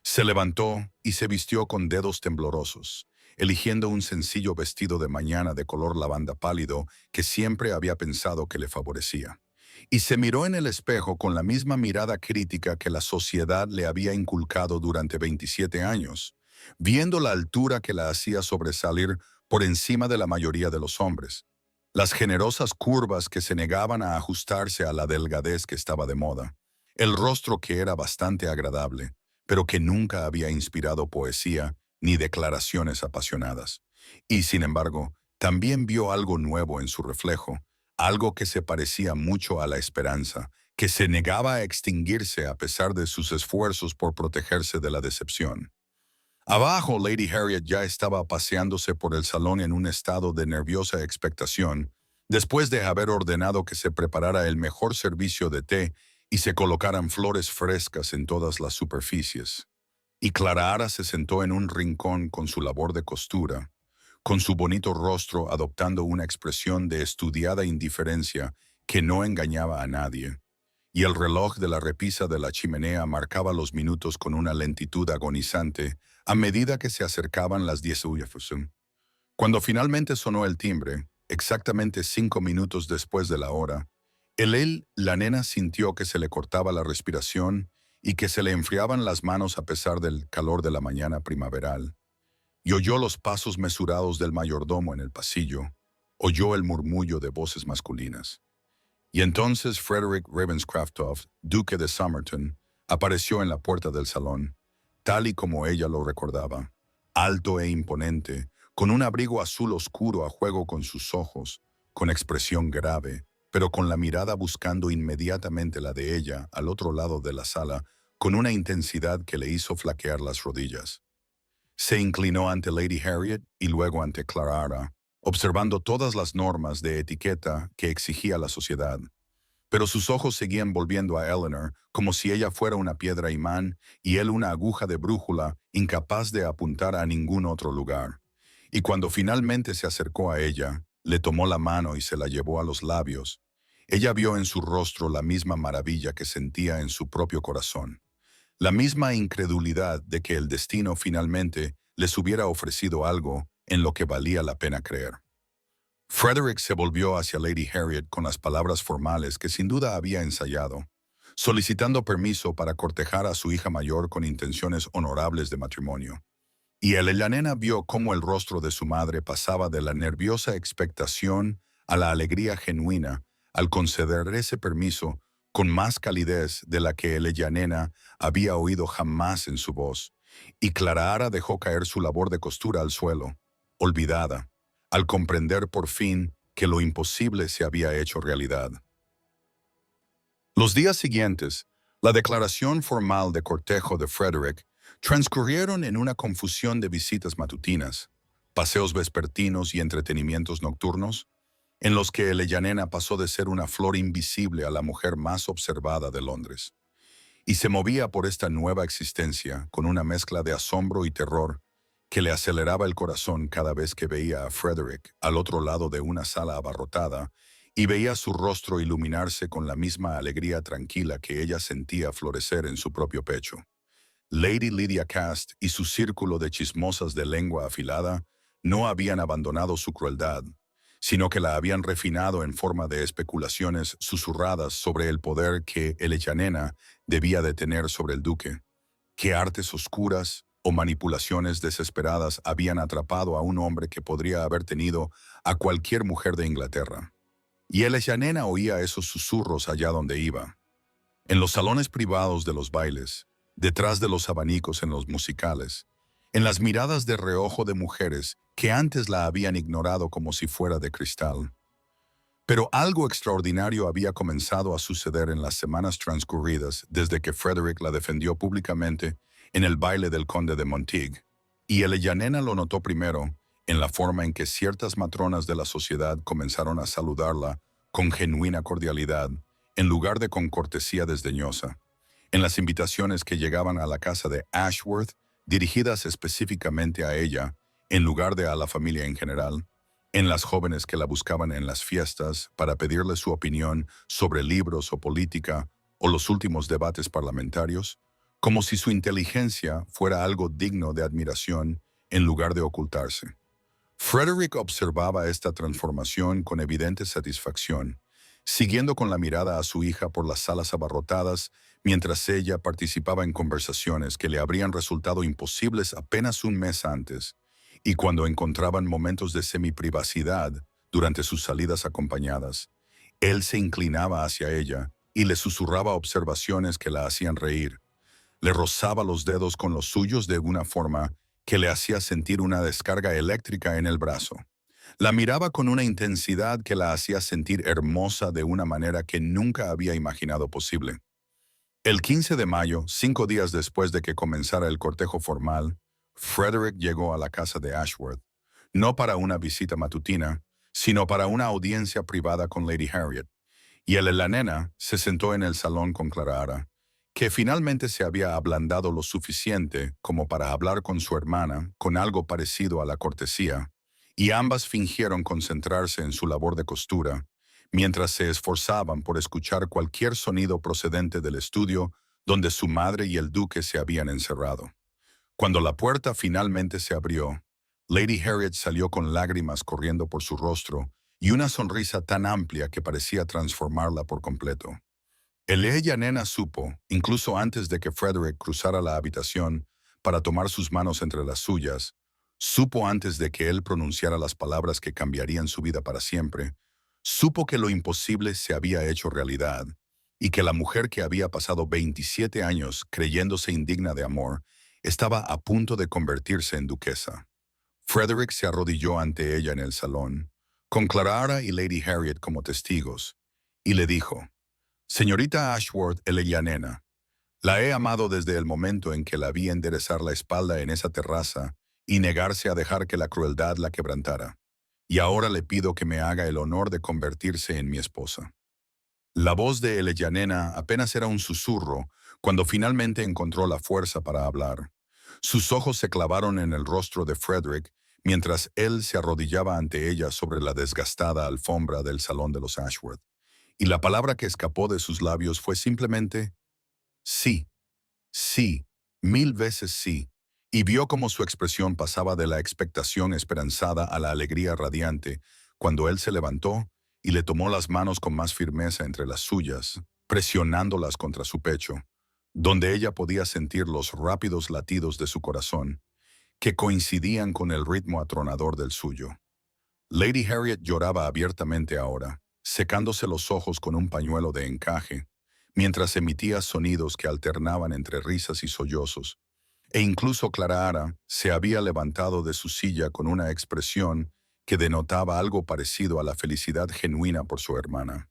Se levantó y se vistió con dedos temblorosos, eligiendo un sencillo vestido de mañana de color lavanda pálido que siempre había pensado que le favorecía. Y se miró en el espejo con la misma mirada crítica que la sociedad le había inculcado durante 27 años, viendo la altura que la hacía sobresalir por encima de la mayoría de los hombres, las generosas curvas que se negaban a ajustarse a la delgadez que estaba de moda, el rostro que era bastante agradable, pero que nunca había inspirado poesía ni declaraciones apasionadas. Y, sin embargo, también vio algo nuevo en su reflejo, algo que se parecía mucho a la esperanza, que se negaba a extinguirse a pesar de sus esfuerzos por protegerse de la decepción. Abajo, Lady Harriet ya estaba paseándose por el salón en un estado de nerviosa expectación, después de haber ordenado que se preparara el mejor servicio de té y se colocaran flores frescas en todas las superficies. Y Clara se sentó en un rincón con su labor de costura, con su bonito rostro adoptando una expresión de estudiada indiferencia que no engañaba a nadie, y el reloj de la repisa de la chimenea marcaba los minutos con una lentitud agonizante a medida que se acercaban las 10 UFM. Cuando finalmente sonó el timbre, exactamente 5 minutos después de la hora, la nena sintió que se le cortaba la respiración y que se le enfriaban las manos a pesar del calor de la mañana primaveral. Y oyó los pasos mesurados del mayordomo en el pasillo, oyó el murmullo de voces masculinas. Y entonces Frederick Ravenscroft, duque de Somerton, apareció en la puerta del salón, tal y como ella lo recordaba, alto e imponente, con un abrigo azul oscuro a juego con sus ojos, con expresión grave, pero con la mirada buscando inmediatamente la de ella al otro lado de la sala, con una intensidad que le hizo flaquear las rodillas. Se inclinó ante Lady Harriet y luego ante Clara, observando todas las normas de etiqueta que exigía la sociedad. Pero sus ojos seguían volviendo a Eleanor como si ella fuera una piedra imán y él una aguja de brújula incapaz de apuntar a ningún otro lugar. Y cuando finalmente se acercó a ella, le tomó la mano y se la llevó a los labios. Ella vio en su rostro la misma maravilla que sentía en su propio corazón. La misma incredulidad de que el destino finalmente les hubiera ofrecido algo en lo que valía la pena creer. Frederick se volvió hacia Lady Harriet con las palabras formales que sin duda había ensayado, solicitando permiso para cortejar a su hija mayor con intenciones honorables de matrimonio. Y la nena vio cómo el rostro de su madre pasaba de la nerviosa expectación a la alegría genuina al conceder ese permiso con más calidez de la que la nena había oído jamás en su voz. Y Clara dejó caer su labor de costura al suelo, olvidada, al comprender por fin que lo imposible se había hecho realidad. Los días siguientes, la declaración formal de cortejo de Frederick transcurrieron en una confusión de visitas matutinas, paseos vespertinos y entretenimientos nocturnos, en los que nena pasó de ser una flor invisible a la mujer más observada de Londres. Y se movía por esta nueva existencia con una mezcla de asombro y terror que le aceleraba el corazón cada vez que veía a Frederick al otro lado de una sala abarrotada y veía su rostro iluminarse con la misma alegría tranquila que ella sentía florecer en su propio pecho. Lady Lydia Cast y su círculo de chismosas de lengua afilada no habían abandonado su crueldad, sino que la habían refinado en forma de especulaciones susurradas sobre el poder que nena debía de tener sobre el duque. ¿Qué artes oscuras o manipulaciones desesperadas habían atrapado a un hombre que podría haber tenido a cualquier mujer de Inglaterra? Y nena oía esos susurros allá donde iba. En los salones privados de los bailes, detrás de los abanicos en los musicales, en las miradas de reojo de mujeres que antes la habían ignorado como si fuera de cristal. Pero algo extraordinario había comenzado a suceder en las semanas transcurridas desde que Frederick la defendió públicamente en el baile del conde de Montague, y nena lo notó primero en la forma en que ciertas matronas de la sociedad comenzaron a saludarla con genuina cordialidad, en lugar de con cortesía desdeñosa, en las invitaciones que llegaban a la casa de Ashworth, dirigidas específicamente a ella, en lugar de a la familia en general, en las jóvenes que la buscaban en las fiestas para pedirle su opinión sobre libros o política o los últimos debates parlamentarios, como si su inteligencia fuera algo digno de admiración en lugar de ocultarse. Frederick observaba esta transformación con evidente satisfacción, siguiendo con la mirada a su hija por las salas abarrotadas mientras ella participaba en conversaciones que le habrían resultado imposibles apenas un mes antes, y cuando encontraban momentos de semiprivacidad durante sus salidas acompañadas, él se inclinaba hacia ella y le susurraba observaciones que la hacían reír. Le rozaba los dedos con los suyos de una forma que le hacía sentir una descarga eléctrica en el brazo. La miraba con una intensidad que la hacía sentir hermosa de una manera que nunca había imaginado posible. El 15 de mayo, 5 días después de que comenzara el cortejo formal, Frederick llegó a la casa de Ashworth, no para una visita matutina, sino para una audiencia privada con Lady Harriet, y la nena se sentó en el salón con Clara, que finalmente se había ablandado lo suficiente como para hablar con su hermana con algo parecido a la cortesía, y ambas fingieron concentrarse en su labor de costura, mientras se esforzaban por escuchar cualquier sonido procedente del estudio donde su madre y el duque se habían encerrado. Cuando la puerta finalmente se abrió, Lady Harriet salió con lágrimas corriendo por su rostro y una sonrisa tan amplia que parecía transformarla por completo. Ella nena supo, incluso antes de que Frederick cruzara la habitación para tomar sus manos entre las suyas, supo antes de que él pronunciara las palabras que cambiarían su vida para siempre, supo que lo imposible se había hecho realidad y que la mujer que había pasado 27 años creyéndose indigna de amor estaba a punto de convertirse en duquesa. Frederick se arrodilló ante ella en el salón, con Clara y Lady Harriet como testigos, y le dijo: «Señorita Ashworth, nena, la he amado desde el momento en que la vi enderezar la espalda en esa terraza y negarse a dejar que la crueldad la quebrantara. y ahora le pido que me haga el honor de convertirse en mi esposa. La voz de Eleyanena apenas era un susurro cuando finalmente encontró la fuerza para hablar. Sus ojos se clavaron en el rostro de Frederick mientras él se arrodillaba ante ella sobre la desgastada alfombra del salón de los Ashworth. Y la palabra que escapó de sus labios fue simplemente sí, sí, 1000 veces sí. Y vio cómo su expresión pasaba de la expectación esperanzada a la alegría radiante cuando él se levantó y le tomó las manos con más firmeza entre las suyas, presionándolas contra su pecho, donde ella podía sentir los rápidos latidos de su corazón, que coincidían con el ritmo atronador del suyo. Lady Harriet lloraba abiertamente ahora, secándose los ojos con un pañuelo de encaje, mientras emitía sonidos que alternaban entre risas y sollozos, e incluso Clara se había levantado de su silla con una expresión que denotaba algo parecido a la felicidad genuina por su hermana.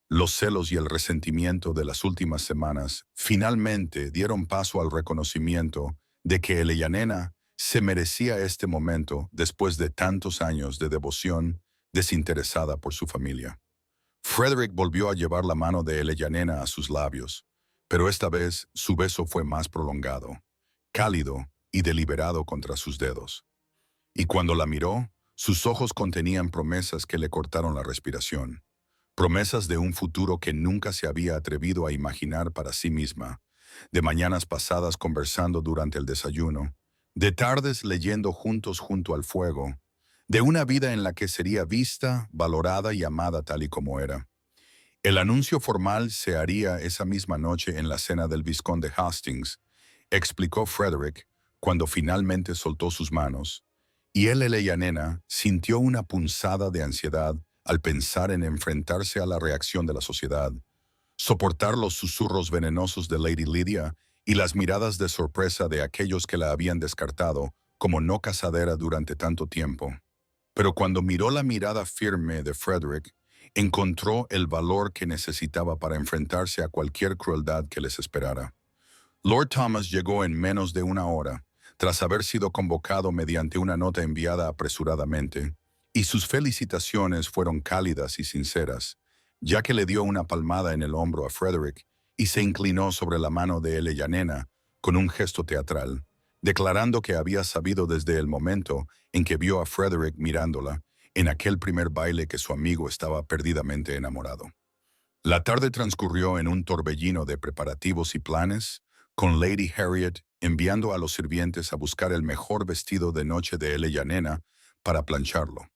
Los celos y el resentimiento de las últimas semanas finalmente dieron paso al reconocimiento de que Eleyanena se merecía este momento después de tantos años de devoción desinteresada por su familia. Frederick volvió a llevar la mano de Eleyanena a sus labios, pero esta vez su beso fue más prolongado, cálido y deliberado contra sus dedos. Y cuando la miró, sus ojos contenían promesas que le cortaron la respiración, promesas de un futuro que nunca se había atrevido a imaginar para sí misma, de mañanas pasadas conversando durante el desayuno, de tardes leyendo juntos junto al fuego, de una vida en la que sería vista, valorada y amada tal y como era. El anuncio formal se haría esa misma noche en la cena del vizconde Hastings, explicó Frederick cuando finalmente soltó sus manos, y él, Eleyanena, sintió una punzada de ansiedad al pensar en enfrentarse a la reacción de la sociedad, soportar los susurros venenosos de Lady Lydia y las miradas de sorpresa de aquellos que la habían descartado como no casadera durante tanto tiempo. Pero cuando miró la mirada firme de Frederick, encontró el valor que necesitaba para enfrentarse a cualquier crueldad que les esperara. Lord Thomas llegó en menos de una hora, tras haber sido convocado mediante una nota enviada apresuradamente, y sus felicitaciones fueron cálidas y sinceras, ya que le dio una palmada en el hombro a Frederick y se inclinó sobre la mano de Eleyanena con un gesto teatral, declarando que había sabido desde el momento en que vio a Frederick mirándola en aquel primer baile que su amigo estaba perdidamente enamorado. La tarde transcurrió en un torbellino de preparativos y planes, con Lady Harriet enviando a los sirvientes a buscar el mejor vestido de noche de Eleyanena para plancharlo.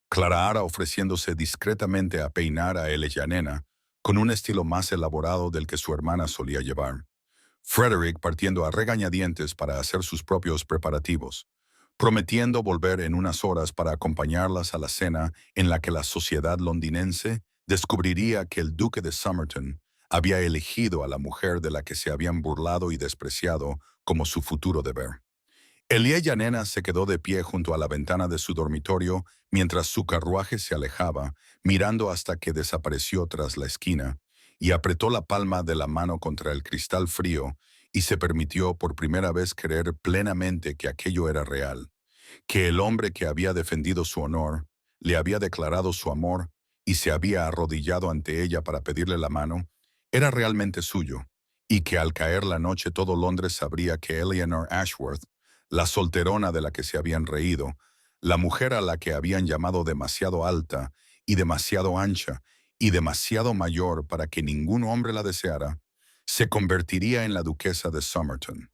Clara ofreciéndose discretamente a peinar a Eleyanena con un estilo más elaborado del que su hermana solía llevar. Frederick partiendo a regañadientes para hacer sus propios preparativos, prometiendo volver en unas horas para acompañarlas a la cena en la que la sociedad londinense descubriría que el duque de Somerton había elegido a la mujer de la que se habían burlado y despreciado como su futuro deber. Eleyanena se quedó de pie junto a la ventana de su dormitorio mientras su carruaje se alejaba, mirando hasta que desapareció tras la esquina, y apretó la palma de la mano contra el cristal frío y se permitió por primera vez creer plenamente que aquello era real, que el hombre que había defendido su honor, le había declarado su amor y se había arrodillado ante ella para pedirle la mano, era realmente suyo, y que al caer la noche todo Londres sabría que Eleanor Ashworth, la solterona de la que se habían reído, la mujer a la que habían llamado demasiado alta y demasiado ancha y demasiado mayor para que ningún hombre la deseara, se convertiría en la duquesa de Somerton.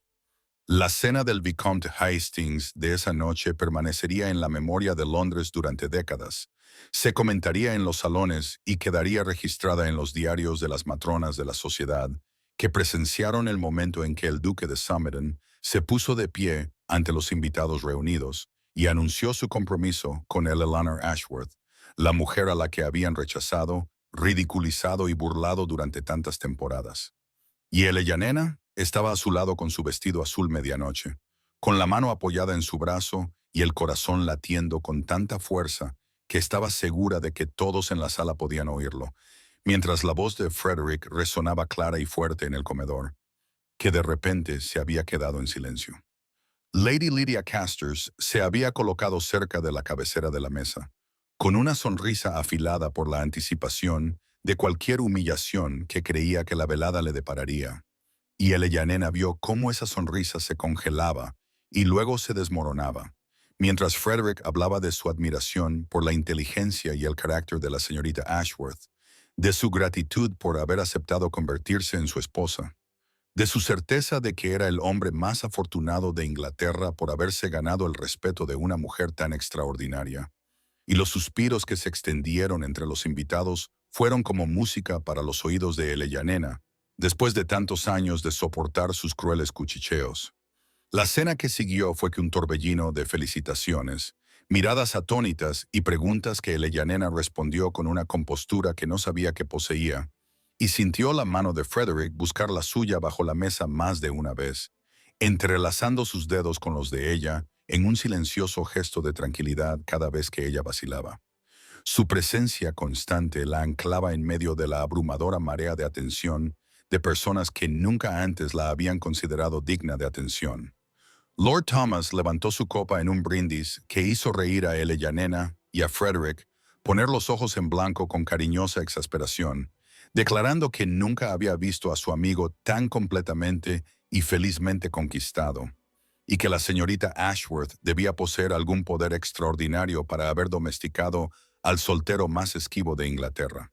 La cena del Vicomte Hastings de esa noche permanecería en la memoria de Londres durante décadas. Se comentaría en los salones y quedaría registrada en los diarios de las matronas de la sociedad, que presenciaron el momento en que el duque de Somerton se puso de pie ante los invitados reunidos y anunció su compromiso con Eleanor Ashworth, la mujer a la que habían rechazado, ridiculizado y burlado durante tantas temporadas. Y Eleyanena estaba a su lado con su vestido azul medianoche, con la mano apoyada en su brazo y el corazón latiendo con tanta fuerza que estaba segura de que todos en la sala podían oírlo, mientras la voz de Frederick resonaba clara y fuerte en el comedor, que de repente se había quedado en silencio. Lady Lydia Casters se había colocado cerca de la cabecera de la mesa, con una sonrisa afilada por la anticipación de cualquier humillación que creía que la velada le depararía. Y Eleyanena vio cómo esa sonrisa se congelaba y luego se desmoronaba, mientras Frederick hablaba de su admiración por la inteligencia y el carácter de la señorita Ashworth, de su gratitud por haber aceptado convertirse en su esposa, de su certeza de que era el hombre más afortunado de Inglaterra por haberse ganado el respeto de una mujer tan extraordinaria. Y los suspiros que se extendieron entre los invitados fueron como música para los oídos de Eleyanena, después de tantos años de soportar sus crueles cuchicheos. La cena que siguió fue que un torbellino de felicitaciones, miradas atónitas y preguntas que Eleyanena respondió con una compostura que no sabía que poseía, y sintió la mano de Frederick buscar la suya bajo la mesa más de una vez, entrelazando sus dedos con los de ella en un silencioso gesto de tranquilidad cada vez que ella vacilaba. Su presencia constante la anclaba en medio de la abrumadora marea de atención de personas que nunca antes la habían considerado digna de atención. Lord Thomas levantó su copa en un brindis que hizo reír a Eleyanena y a Frederick poner los ojos en blanco con cariñosa exasperación, declarando que nunca había visto a su amigo tan completamente y felizmente conquistado, y que la señorita Ashworth debía poseer algún poder extraordinario para haber domesticado al soltero más esquivo de Inglaterra.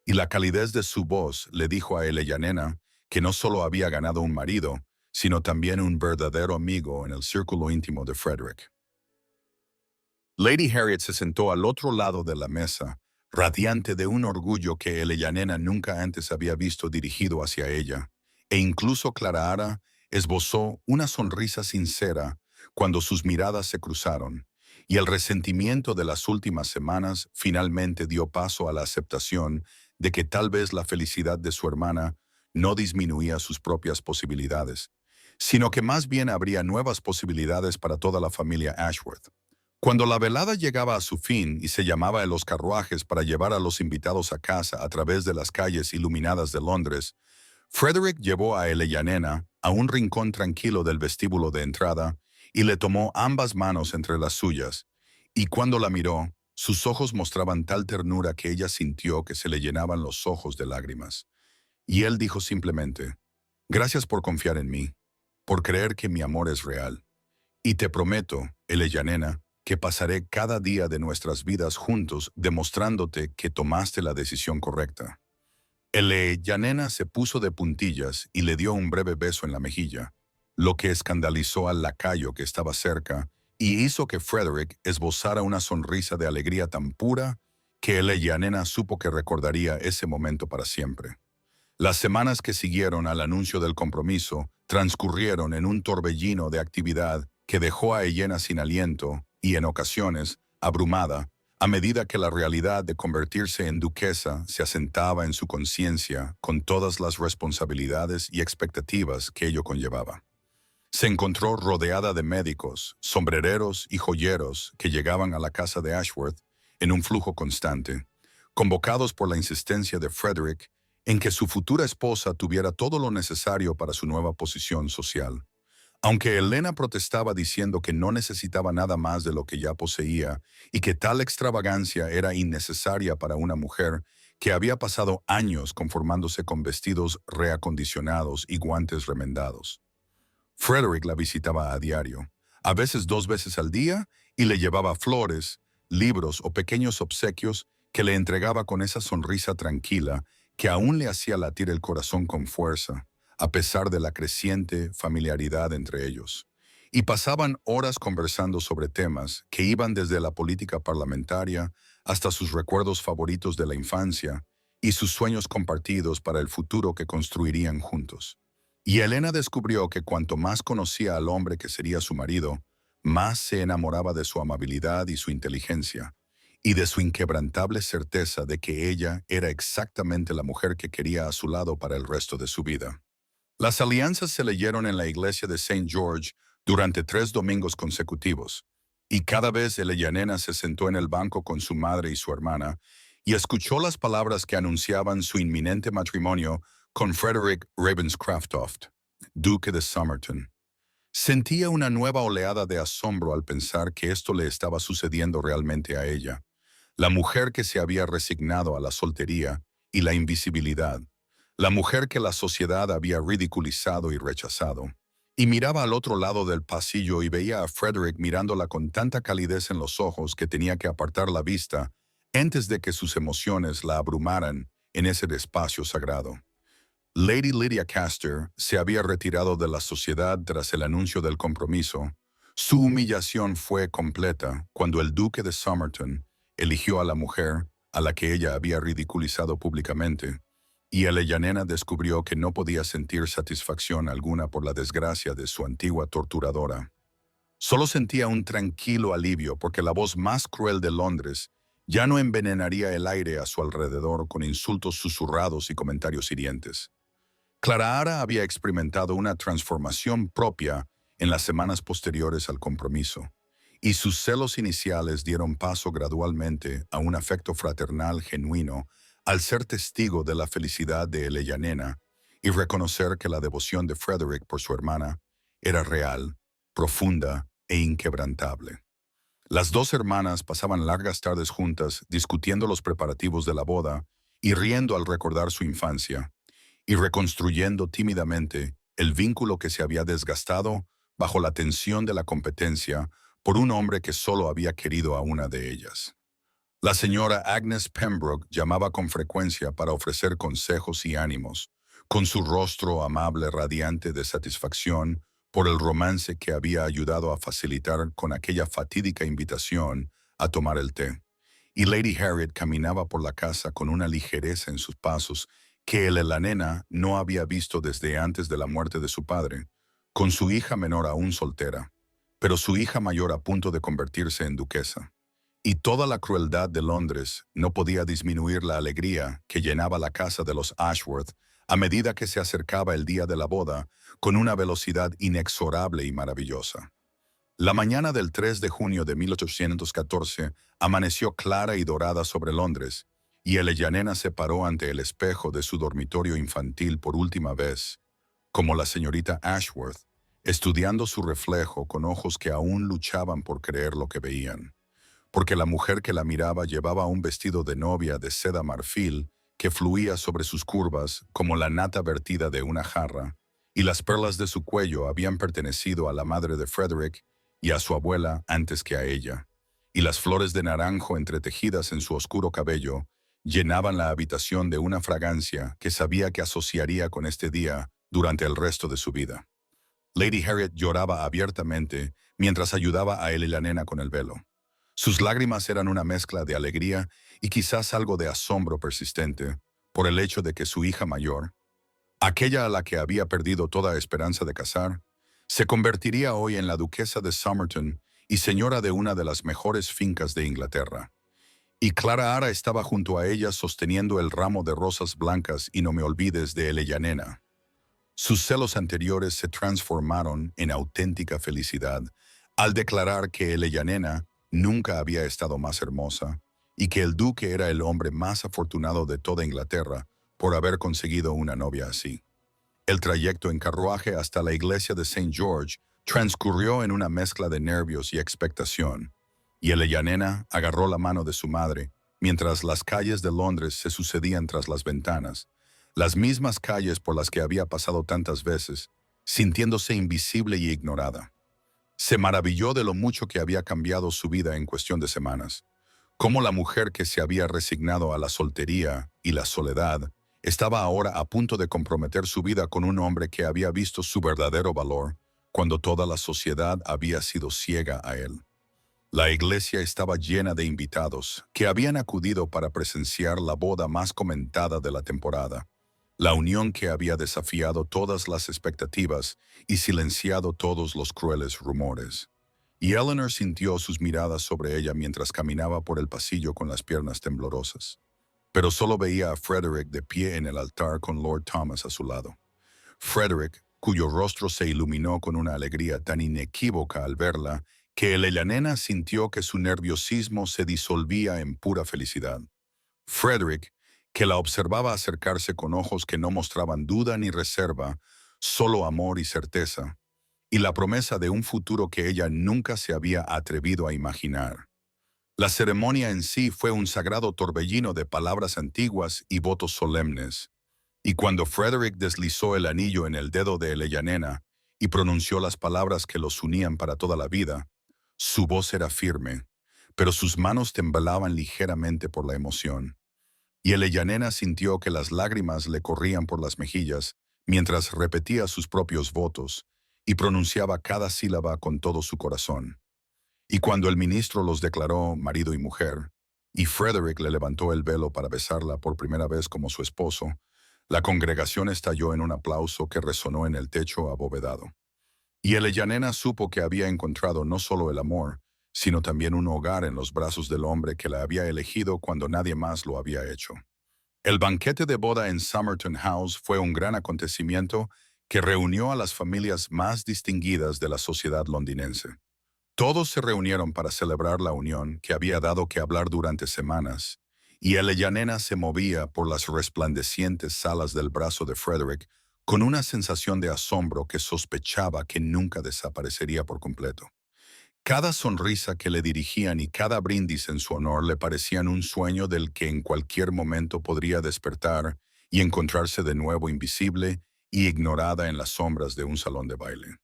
Y la calidez de su voz le dijo a Eleyanena que no solo había ganado un marido, sino también un verdadero amigo en el círculo íntimo de Frederick. Lady Harriet se sentó al otro lado de la mesa, radiante de un orgullo que Eleyanena nunca antes había visto dirigido hacia ella, e incluso Clara esbozó una sonrisa sincera cuando sus miradas se cruzaron, y el resentimiento de las últimas semanas finalmente dio paso a la aceptación de que tal vez la felicidad de su hermana no disminuía sus propias posibilidades, sino que más bien habría nuevas posibilidades para toda la familia Ashworth. Cuando la velada llegaba a su fin y se llamaba en los carruajes para llevar a los invitados a casa a través de las calles iluminadas de Londres, Frederick llevó a Eleyanena a un rincón tranquilo del vestíbulo de entrada y le tomó ambas manos entre las suyas, y cuando la miró, sus ojos mostraban tal ternura que ella sintió que se le llenaban los ojos de lágrimas. Y él dijo simplemente, «Gracias por confiar en mí, por creer que mi amor es real. Y te prometo, Eleyanena, que pasaré cada día de nuestras vidas juntos demostrándote que tomaste la decisión correcta». Eleyanena se puso de puntillas y le dio un breve beso en la mejilla, lo que escandalizó al lacayo que estaba cerca y hizo que Frederick esbozara una sonrisa de alegría tan pura que Eleyanena supo que recordaría ese momento para siempre. Las semanas que siguieron al anuncio del compromiso transcurrieron en un torbellino de actividad que dejó a Elena sin aliento y, en ocasiones, abrumada, a medida que la realidad de convertirse en duquesa se asentaba en su conciencia con todas las responsabilidades y expectativas que ello conllevaba. Se encontró rodeada de médicos, sombrereros y joyeros que llegaban a la casa de Ashworth en un flujo constante, convocados por la insistencia de Frederick en que su futura esposa tuviera todo lo necesario para su nueva posición social. Aunque Elena protestaba diciendo que no necesitaba nada más de lo que ya poseía y que tal extravagancia era innecesaria para una mujer que había pasado años conformándose con vestidos reacondicionados y guantes remendados. Frederick la visitaba a diario, a veces 2 veces al día, y le llevaba flores, libros o pequeños obsequios que le entregaba con esa sonrisa tranquila que aún le hacía latir el corazón con fuerza, a pesar de la creciente familiaridad entre ellos. Y pasaban horas conversando sobre temas que iban desde la política parlamentaria hasta sus recuerdos favoritos de la infancia y sus sueños compartidos para el futuro que construirían juntos. Y Elena descubrió que cuanto más conocía al hombre que sería su marido, más se enamoraba de su amabilidad y su inteligencia, y de su inquebrantable certeza de que ella era exactamente la mujer que quería a su lado para el resto de su vida. Las alianzas se leyeron en la iglesia de St. George durante 3 domingos consecutivos, y cada vez Eleyanena se sentó en el banco con su madre y su hermana, y escuchó las palabras que anunciaban su inminente matrimonio con Frederick Ravenscraftoft, duque de Somerton. Sentía una nueva oleada de asombro al pensar que esto le estaba sucediendo realmente a ella, La mujer que se había resignado a la soltería y la invisibilidad. La mujer que la sociedad había ridiculizado y rechazado. Y miraba al otro lado del pasillo y veía a Frederick mirándola con tanta calidez en los ojos que tenía que apartar la vista antes de que sus emociones la abrumaran en ese espacio sagrado. Lady Lydia Castor se había retirado de la sociedad tras el anuncio del compromiso. Su humillación fue completa cuando el duque de Somerton eligió a la mujer a la que ella había ridiculizado públicamente, y Eleyanena descubrió que no podía sentir satisfacción alguna por la desgracia de su antigua torturadora. Solo sentía un tranquilo alivio porque la voz más cruel de Londres ya no envenenaría el aire a su alrededor con insultos susurrados y comentarios hirientes. Clara había experimentado una transformación propia en las semanas posteriores al compromiso, y sus celos iniciales dieron paso gradualmente a un afecto fraternal genuino al ser testigo de la felicidad de Eleyanena y reconocer que la devoción de Frederick por su hermana era real, profunda e inquebrantable. Las dos hermanas pasaban largas tardes juntas discutiendo los preparativos de la boda y riendo al recordar su infancia, y reconstruyendo tímidamente el vínculo que se había desgastado bajo la tensión de la competencia por un hombre que solo había querido a una de ellas. La señora Agnes Pembroke llamaba con frecuencia para ofrecer consejos y ánimos, con su rostro amable radiante de satisfacción por el romance que había ayudado a facilitar con aquella fatídica invitación a tomar el té. Y Lady Harriet caminaba por la casa con una ligereza en sus pasos que la nena no había visto desde antes de la muerte de su padre, con su hija menor aún soltera, pero su hija mayor a punto de convertirse en duquesa. Y toda la crueldad de Londres no podía disminuir la alegría que llenaba la casa de los Ashworth a medida que se acercaba el día de la boda con una velocidad inexorable y maravillosa. La mañana del 3 de junio de 1814 amaneció clara y dorada sobre Londres, y Eleyanena se paró ante el espejo de su dormitorio infantil por última vez, como la señorita Ashworth, estudiando su reflejo con ojos que aún luchaban por creer lo que veían, porque la mujer que la miraba llevaba un vestido de novia de seda marfil que fluía sobre sus curvas como la nata vertida de una jarra, y las perlas de su cuello habían pertenecido a la madre de Frederick y a su abuela antes que a ella, y las flores de naranjo entretejidas en su oscuro cabello llenaban la habitación de una fragancia que sabía que asociaría con este día durante el resto de su vida. Lady Harriet lloraba abiertamente mientras ayudaba a Eleyanena con el velo. Sus lágrimas eran una mezcla de alegría y quizás algo de asombro persistente por el hecho de que su hija mayor, aquella a la que había perdido toda esperanza de casar, se convertiría hoy en la duquesa de Somerton y señora de una de las mejores fincas de Inglaterra. Y Clara estaba junto a ella sosteniendo el ramo de rosas blancas y no me olvides de Eleyanena. Sus celos anteriores se transformaron en auténtica felicidad al declarar que Eleyanena nunca había estado más hermosa y que el duque era el hombre más afortunado de toda Inglaterra por haber conseguido una novia así. El trayecto en carruaje hasta la iglesia de St. George transcurrió en una mezcla de nervios y expectación, y Eleyanena agarró la mano de su madre mientras las calles de Londres se sucedían tras las ventanas, las mismas calles por las que había pasado tantas veces, sintiéndose invisible y ignorada. Se maravilló de lo mucho que había cambiado su vida en cuestión de semanas, cómo la mujer que se había resignado a la soltería y la soledad estaba ahora a punto de comprometer su vida con un hombre que había visto su verdadero valor cuando toda la sociedad había sido ciega a él. La iglesia estaba llena de invitados que habían acudido para presenciar la boda más comentada de la temporada, la unión que había desafiado todas las expectativas y silenciado todos los crueles rumores. Y Eleanor sintió sus miradas sobre ella mientras caminaba por el pasillo con las piernas temblorosas. Pero solo veía a Frederick de pie en el altar con Lord Thomas a su lado. Frederick, cuyo rostro se iluminó con una alegría tan inequívoca al verla, que Eleyanena sintió que su nerviosismo se disolvía en pura felicidad. Frederick, que la observaba acercarse con ojos que no mostraban duda ni reserva, solo amor y certeza, y la promesa de un futuro que ella nunca se había atrevido a imaginar. La ceremonia en sí fue un sagrado torbellino de palabras antiguas y votos solemnes. Y cuando Frederick deslizó el anillo en el dedo de Eleyanena y pronunció las palabras que los unían para toda la vida, su voz era firme, pero sus manos temblaban ligeramente por la emoción. Y Eleyanena sintió que las lágrimas le corrían por las mejillas mientras repetía sus propios votos y pronunciaba cada sílaba con todo su corazón. Y cuando el ministro los declaró marido y mujer, y Frederick le levantó el velo para besarla por primera vez como su esposo, la congregación estalló en un aplauso que resonó en el techo abovedado. Y Eleyanena supo que había encontrado no solo el amor, sino también un hogar en los brazos del hombre que la había elegido cuando nadie más lo había hecho. El banquete de boda en Somerton House fue un gran acontecimiento que reunió a las familias más distinguidas de la sociedad londinense. Todos se reunieron para celebrar la unión que había dado que hablar durante semanas, y Eleyanena se movía por las resplandecientes salas del brazo de Frederick con una sensación de asombro que sospechaba que nunca desaparecería por completo. Cada sonrisa que le dirigían y cada brindis en su honor le parecían un sueño del que en cualquier momento podría despertar y encontrarse de nuevo invisible y ignorada en las sombras de un salón de baile.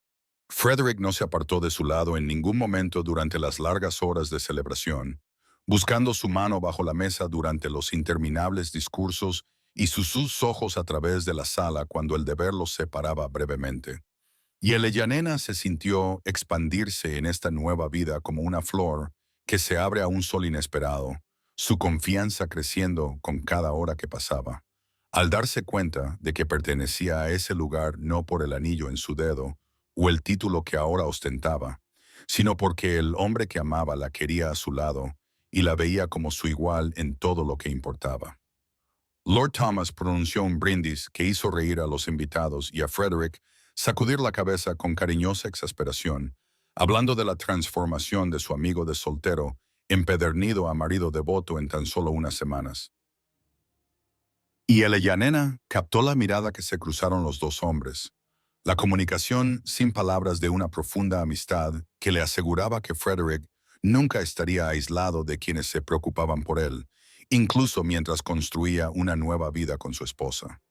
Frederick no se apartó de su lado en ningún momento durante las largas horas de celebración, buscando su mano bajo la mesa durante los interminables discursos y sus ojos a través de la sala cuando el deber los separaba brevemente. Y Eleyanena se sintió expandirse en esta nueva vida como una flor que se abre a un sol inesperado, su confianza creciendo con cada hora que pasaba. Al darse cuenta de que pertenecía a ese lugar no por el anillo en su dedo o el título que ahora ostentaba, sino porque el hombre que amaba la quería a su lado y la veía como su igual en todo lo que importaba. Lord Thomas pronunció un brindis que hizo reír a los invitados y a Frederick sacudir la cabeza con cariñosa exasperación, hablando de la transformación de su amigo de soltero, empedernido a marido devoto en tan solo unas semanas. Y Eleyanena captó la mirada que se cruzaron los dos hombres, la comunicación sin palabras de una profunda amistad que le aseguraba que Frederick nunca estaría aislado de quienes se preocupaban por él, incluso mientras construía una nueva vida con su esposa.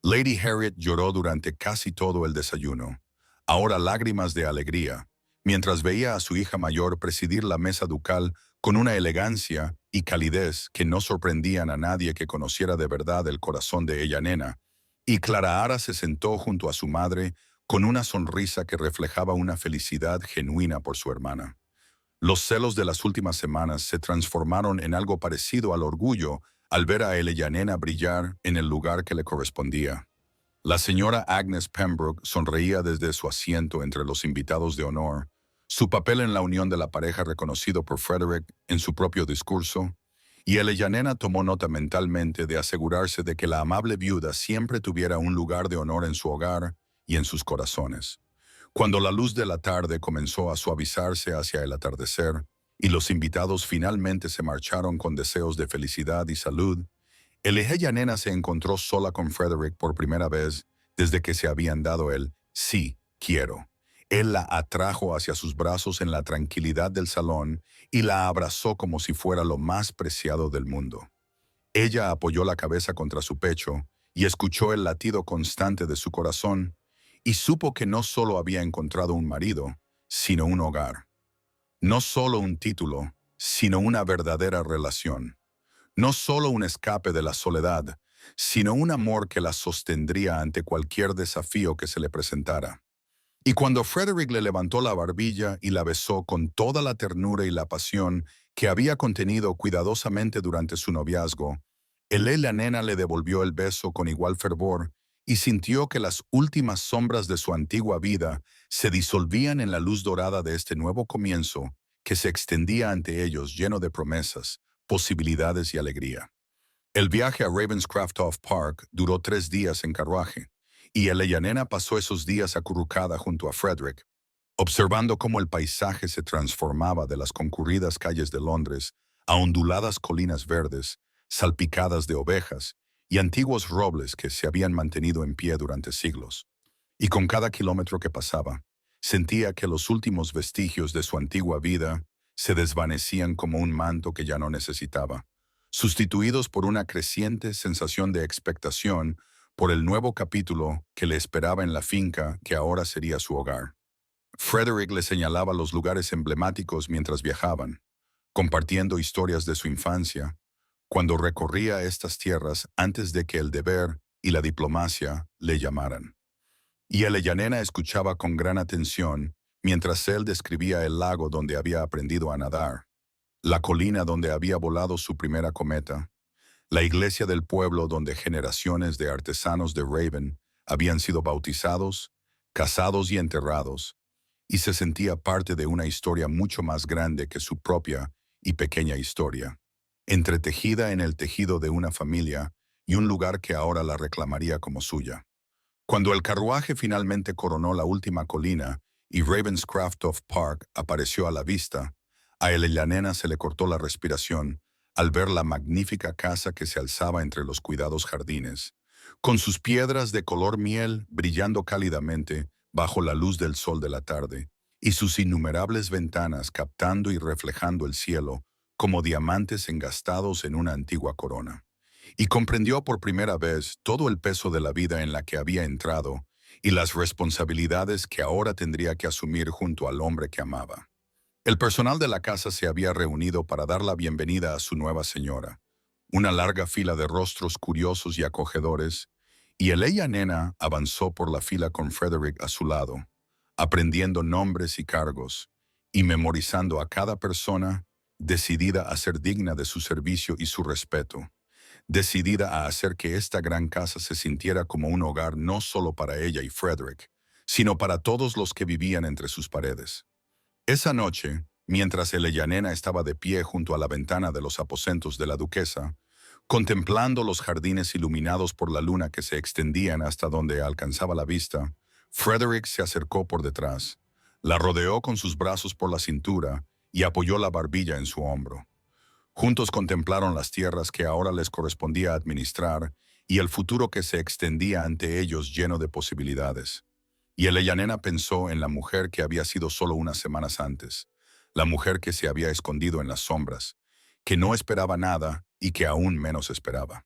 Lady Harriet lloró durante casi todo el desayuno, ahora lágrimas de alegría, mientras veía a su hija mayor presidir la mesa ducal con una elegancia y calidez que no sorprendían a nadie que conociera de verdad el corazón de ella nena, y Clara Ara se sentó junto a su madre con una sonrisa que reflejaba una felicidad genuina por su hermana. Los celos de las últimas semanas se transformaron en algo parecido al orgullo al ver a Eleyanena brillar en el lugar que le correspondía. La señora Agnes Pembroke sonreía desde su asiento entre los invitados de honor, su papel en la unión de la pareja reconocido por Frederick en su propio discurso, y Eleyanena tomó nota mentalmente de asegurarse de que la amable viuda siempre tuviera un lugar de honor en su hogar y en sus corazones. Cuando la luz de la tarde comenzó a suavizarse hacia el atardecer y los invitados finalmente se marcharon con deseos de felicidad y salud, Eleyanena se encontró sola con Frederick por primera vez desde que se habían dado el «sí, quiero». Él la atrajo hacia sus brazos en la tranquilidad del salón y la abrazó como si fuera lo más preciado del mundo. Ella apoyó la cabeza contra su pecho y escuchó el latido constante de su corazón y supo que no solo había encontrado un marido, sino un hogar. No solo un título, sino una verdadera relación. No solo un escape de la soledad, sino un amor que la sostendría ante cualquier desafío que se le presentara. Y cuando Frederick le levantó la barbilla y la besó con toda la ternura y la pasión que había contenido cuidadosamente durante su noviazgo, Eleyanena le devolvió el beso con igual fervor y sintió que las últimas sombras de su antigua vida se disolvían en la luz dorada de este nuevo comienzo que se extendía ante ellos lleno de promesas, posibilidades y alegría. El viaje a Ravenscroft Park duró 3 días en carruaje, y Eleyanena pasó esos días acurrucada junto a Frederick, observando cómo el paisaje se transformaba de las concurridas calles de Londres a onduladas colinas verdes, salpicadas de ovejas y antiguos robles que se habían mantenido en pie durante siglos. Y con cada kilómetro que pasaba, sentía que los últimos vestigios de su antigua vida se desvanecían como un manto que ya no necesitaba, sustituidos por una creciente sensación de expectación por el nuevo capítulo que le esperaba en la finca que ahora sería su hogar. Frederick le señalaba los lugares emblemáticos mientras viajaban, compartiendo historias de su infancia, cuando recorría estas tierras antes de que el deber y la diplomacia le llamaran. Y Elyanena escuchaba con gran atención mientras él describía el lago donde había aprendido a nadar, la colina donde había volado su primera cometa, la iglesia del pueblo donde generaciones de artesanos de Raven habían sido bautizados, casados y enterrados, y se sentía parte de una historia mucho más grande que su propia y pequeña historia, entretejida en el tejido de una familia y un lugar que ahora la reclamaría como suya. Cuando el carruaje finalmente coronó la última colina y Ravenscroft Park apareció a la vista, a Elyanena se le cortó la respiración al ver la magnífica casa que se alzaba entre los cuidados jardines, con sus piedras de color miel brillando cálidamente bajo la luz del sol de la tarde, y sus innumerables ventanas captando y reflejando el cielo como diamantes engastados en una antigua corona. Y comprendió por primera vez todo el peso de la vida en la que había entrado y las responsabilidades que ahora tendría que asumir junto al hombre que amaba. El personal de la casa se había reunido para dar la bienvenida a su nueva señora, una larga fila de rostros curiosos y acogedores, y Elyanena avanzó por la fila con Frederick a su lado, aprendiendo nombres y cargos, y memorizando a cada persona, decidida a ser digna de su servicio y su respeto, decidida a hacer que esta gran casa se sintiera como un hogar no solo para ella y Frederick, sino para todos los que vivían entre sus paredes. Esa noche, mientras Elyanena estaba de pie junto a la ventana de los aposentos de la duquesa, contemplando los jardines iluminados por la luna que se extendían hasta donde alcanzaba la vista, Frederick se acercó por detrás, la rodeó con sus brazos por la cintura y apoyó la barbilla en su hombro. Juntos contemplaron las tierras que ahora les correspondía administrar y el futuro que se extendía ante ellos lleno de posibilidades. Y Elyanena pensó en la mujer que había sido solo unas semanas antes, la mujer que se había escondido en las sombras, que no esperaba nada y que aún menos esperaba.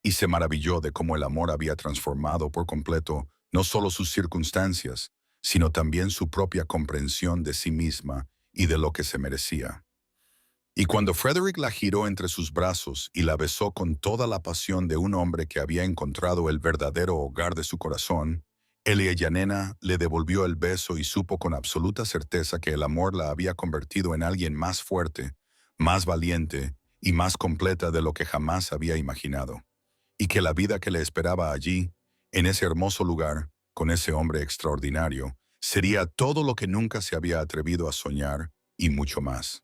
Y se maravilló de cómo el amor había transformado por completo no solo sus circunstancias, sino también su propia comprensión de sí misma y de lo que se merecía. Y cuando Frederick la giró entre sus brazos y la besó con toda la pasión de un hombre que había encontrado el verdadero hogar de su corazón, Elyanena le devolvió el beso y supo con absoluta certeza que el amor la había convertido en alguien más fuerte, más valiente y más completa de lo que jamás había imaginado, y que la vida que le esperaba allí, en ese hermoso lugar, con ese hombre extraordinario, sería todo lo que nunca se había atrevido a soñar y mucho más.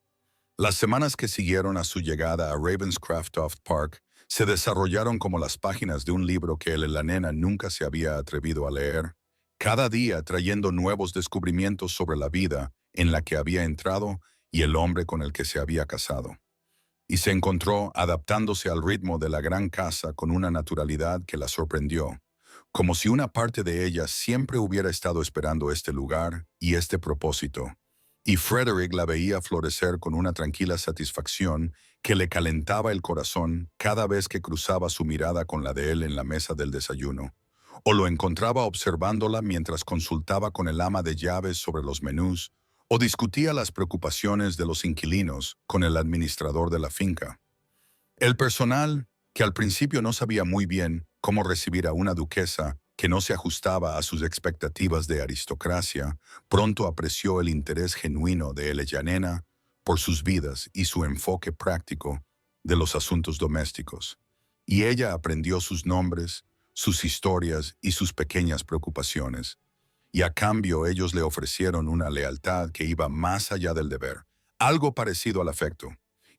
Las semanas que siguieron a su llegada a Ravenscroft Park se desarrollaron como las páginas de un libro que Elyanena nunca se había atrevido a leer, cada día trayendo nuevos descubrimientos sobre la vida en la que había entrado y el hombre con el que se había casado. Y se encontró adaptándose al ritmo de la gran casa con una naturalidad que la sorprendió, como si una parte de ella siempre hubiera estado esperando este lugar y este propósito. Y Frederick la veía florecer con una tranquila satisfacción que le calentaba el corazón cada vez que cruzaba su mirada con la de él en la mesa del desayuno, o lo encontraba observándola mientras consultaba con el ama de llaves sobre los menús, o discutía las preocupaciones de los inquilinos con el administrador de la finca. El personal, que al principio no sabía muy bien cómo recibir a una duquesa que no se ajustaba a sus expectativas de aristocracia, pronto apreció el interés genuino de Elyanena por sus vidas y su enfoque práctico de los asuntos domésticos. Y ella aprendió sus nombres, sus historias y sus pequeñas preocupaciones. Y a cambio ellos le ofrecieron una lealtad que iba más allá del deber, algo parecido al afecto.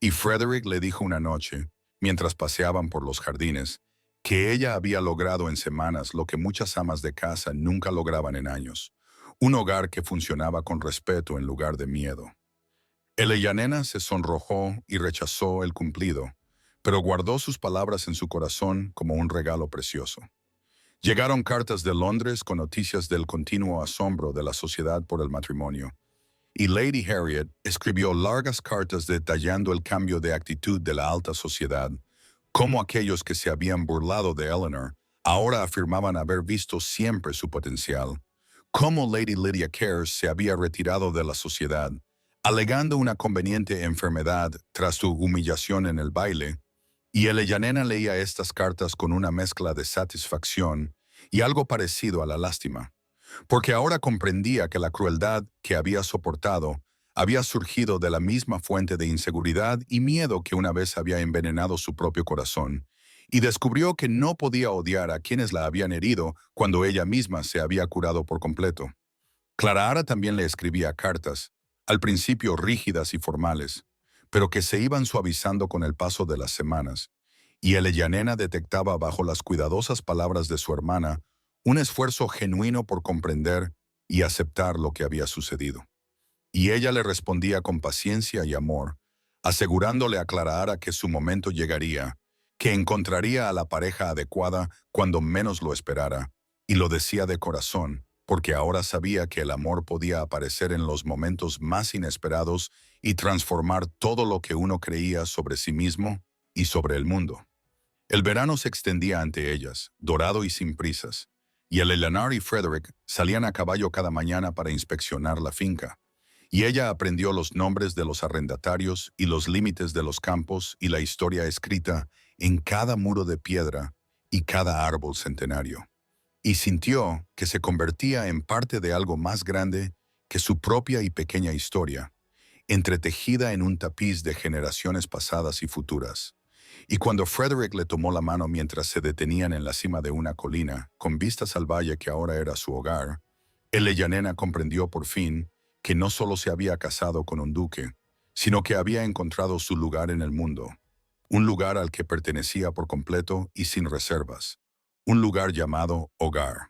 Y Frederick le dijo una noche, mientras paseaban por los jardines, que ella había logrado en semanas lo que muchas amas de casa nunca lograban en años, un hogar que funcionaba con respeto en lugar de miedo. Elyanena se sonrojó y rechazó el cumplido, pero guardó sus palabras en su corazón como un regalo precioso. Llegaron cartas de Londres con noticias del continuo asombro de la sociedad por el matrimonio, y Lady Harriet escribió largas cartas detallando el cambio de actitud de la alta sociedad, cómo aquellos que se habían burlado de Eleanor ahora afirmaban haber visto siempre su potencial, cómo Lady Lydia Cares se había retirado de la sociedad, alegando una conveniente enfermedad tras su humillación en el baile, y Eleyanena leía estas cartas con una mezcla de satisfacción y algo parecido a la lástima, porque ahora comprendía que la crueldad que había soportado había surgido de la misma fuente de inseguridad y miedo que una vez había envenenado su propio corazón, y descubrió que no podía odiar a quienes la habían herido cuando ella misma se había curado por completo. Clara también le escribía cartas, al principio rígidas y formales, pero que se iban suavizando con el paso de las semanas, y Eleyanena detectaba bajo las cuidadosas palabras de su hermana un esfuerzo genuino por comprender y aceptar lo que había sucedido. Y ella le respondía con paciencia y amor, asegurándole a Clara que su momento llegaría, que encontraría a la pareja adecuada cuando menos lo esperara, y lo decía de corazón, porque ahora sabía que el amor podía aparecer en los momentos más inesperados y transformar todo lo que uno creía sobre sí mismo y sobre el mundo. El verano se extendía ante ellas, dorado y sin prisas, y Eleanor y Frederick salían a caballo cada mañana para inspeccionar la finca, y ella aprendió los nombres de los arrendatarios y los límites de los campos y la historia escrita en cada muro de piedra y cada árbol centenario, y sintió que se convertía en parte de algo más grande que su propia y pequeña historia, entretejida en un tapiz de generaciones pasadas y futuras. Y cuando Frederick le tomó la mano mientras se detenían en la cima de una colina, con vistas al valle que ahora era su hogar, Eleyanena comprendió por fin que no solo se había casado con un duque, sino que había encontrado su lugar en el mundo, un lugar al que pertenecía por completo y sin reservas, un lugar llamado hogar.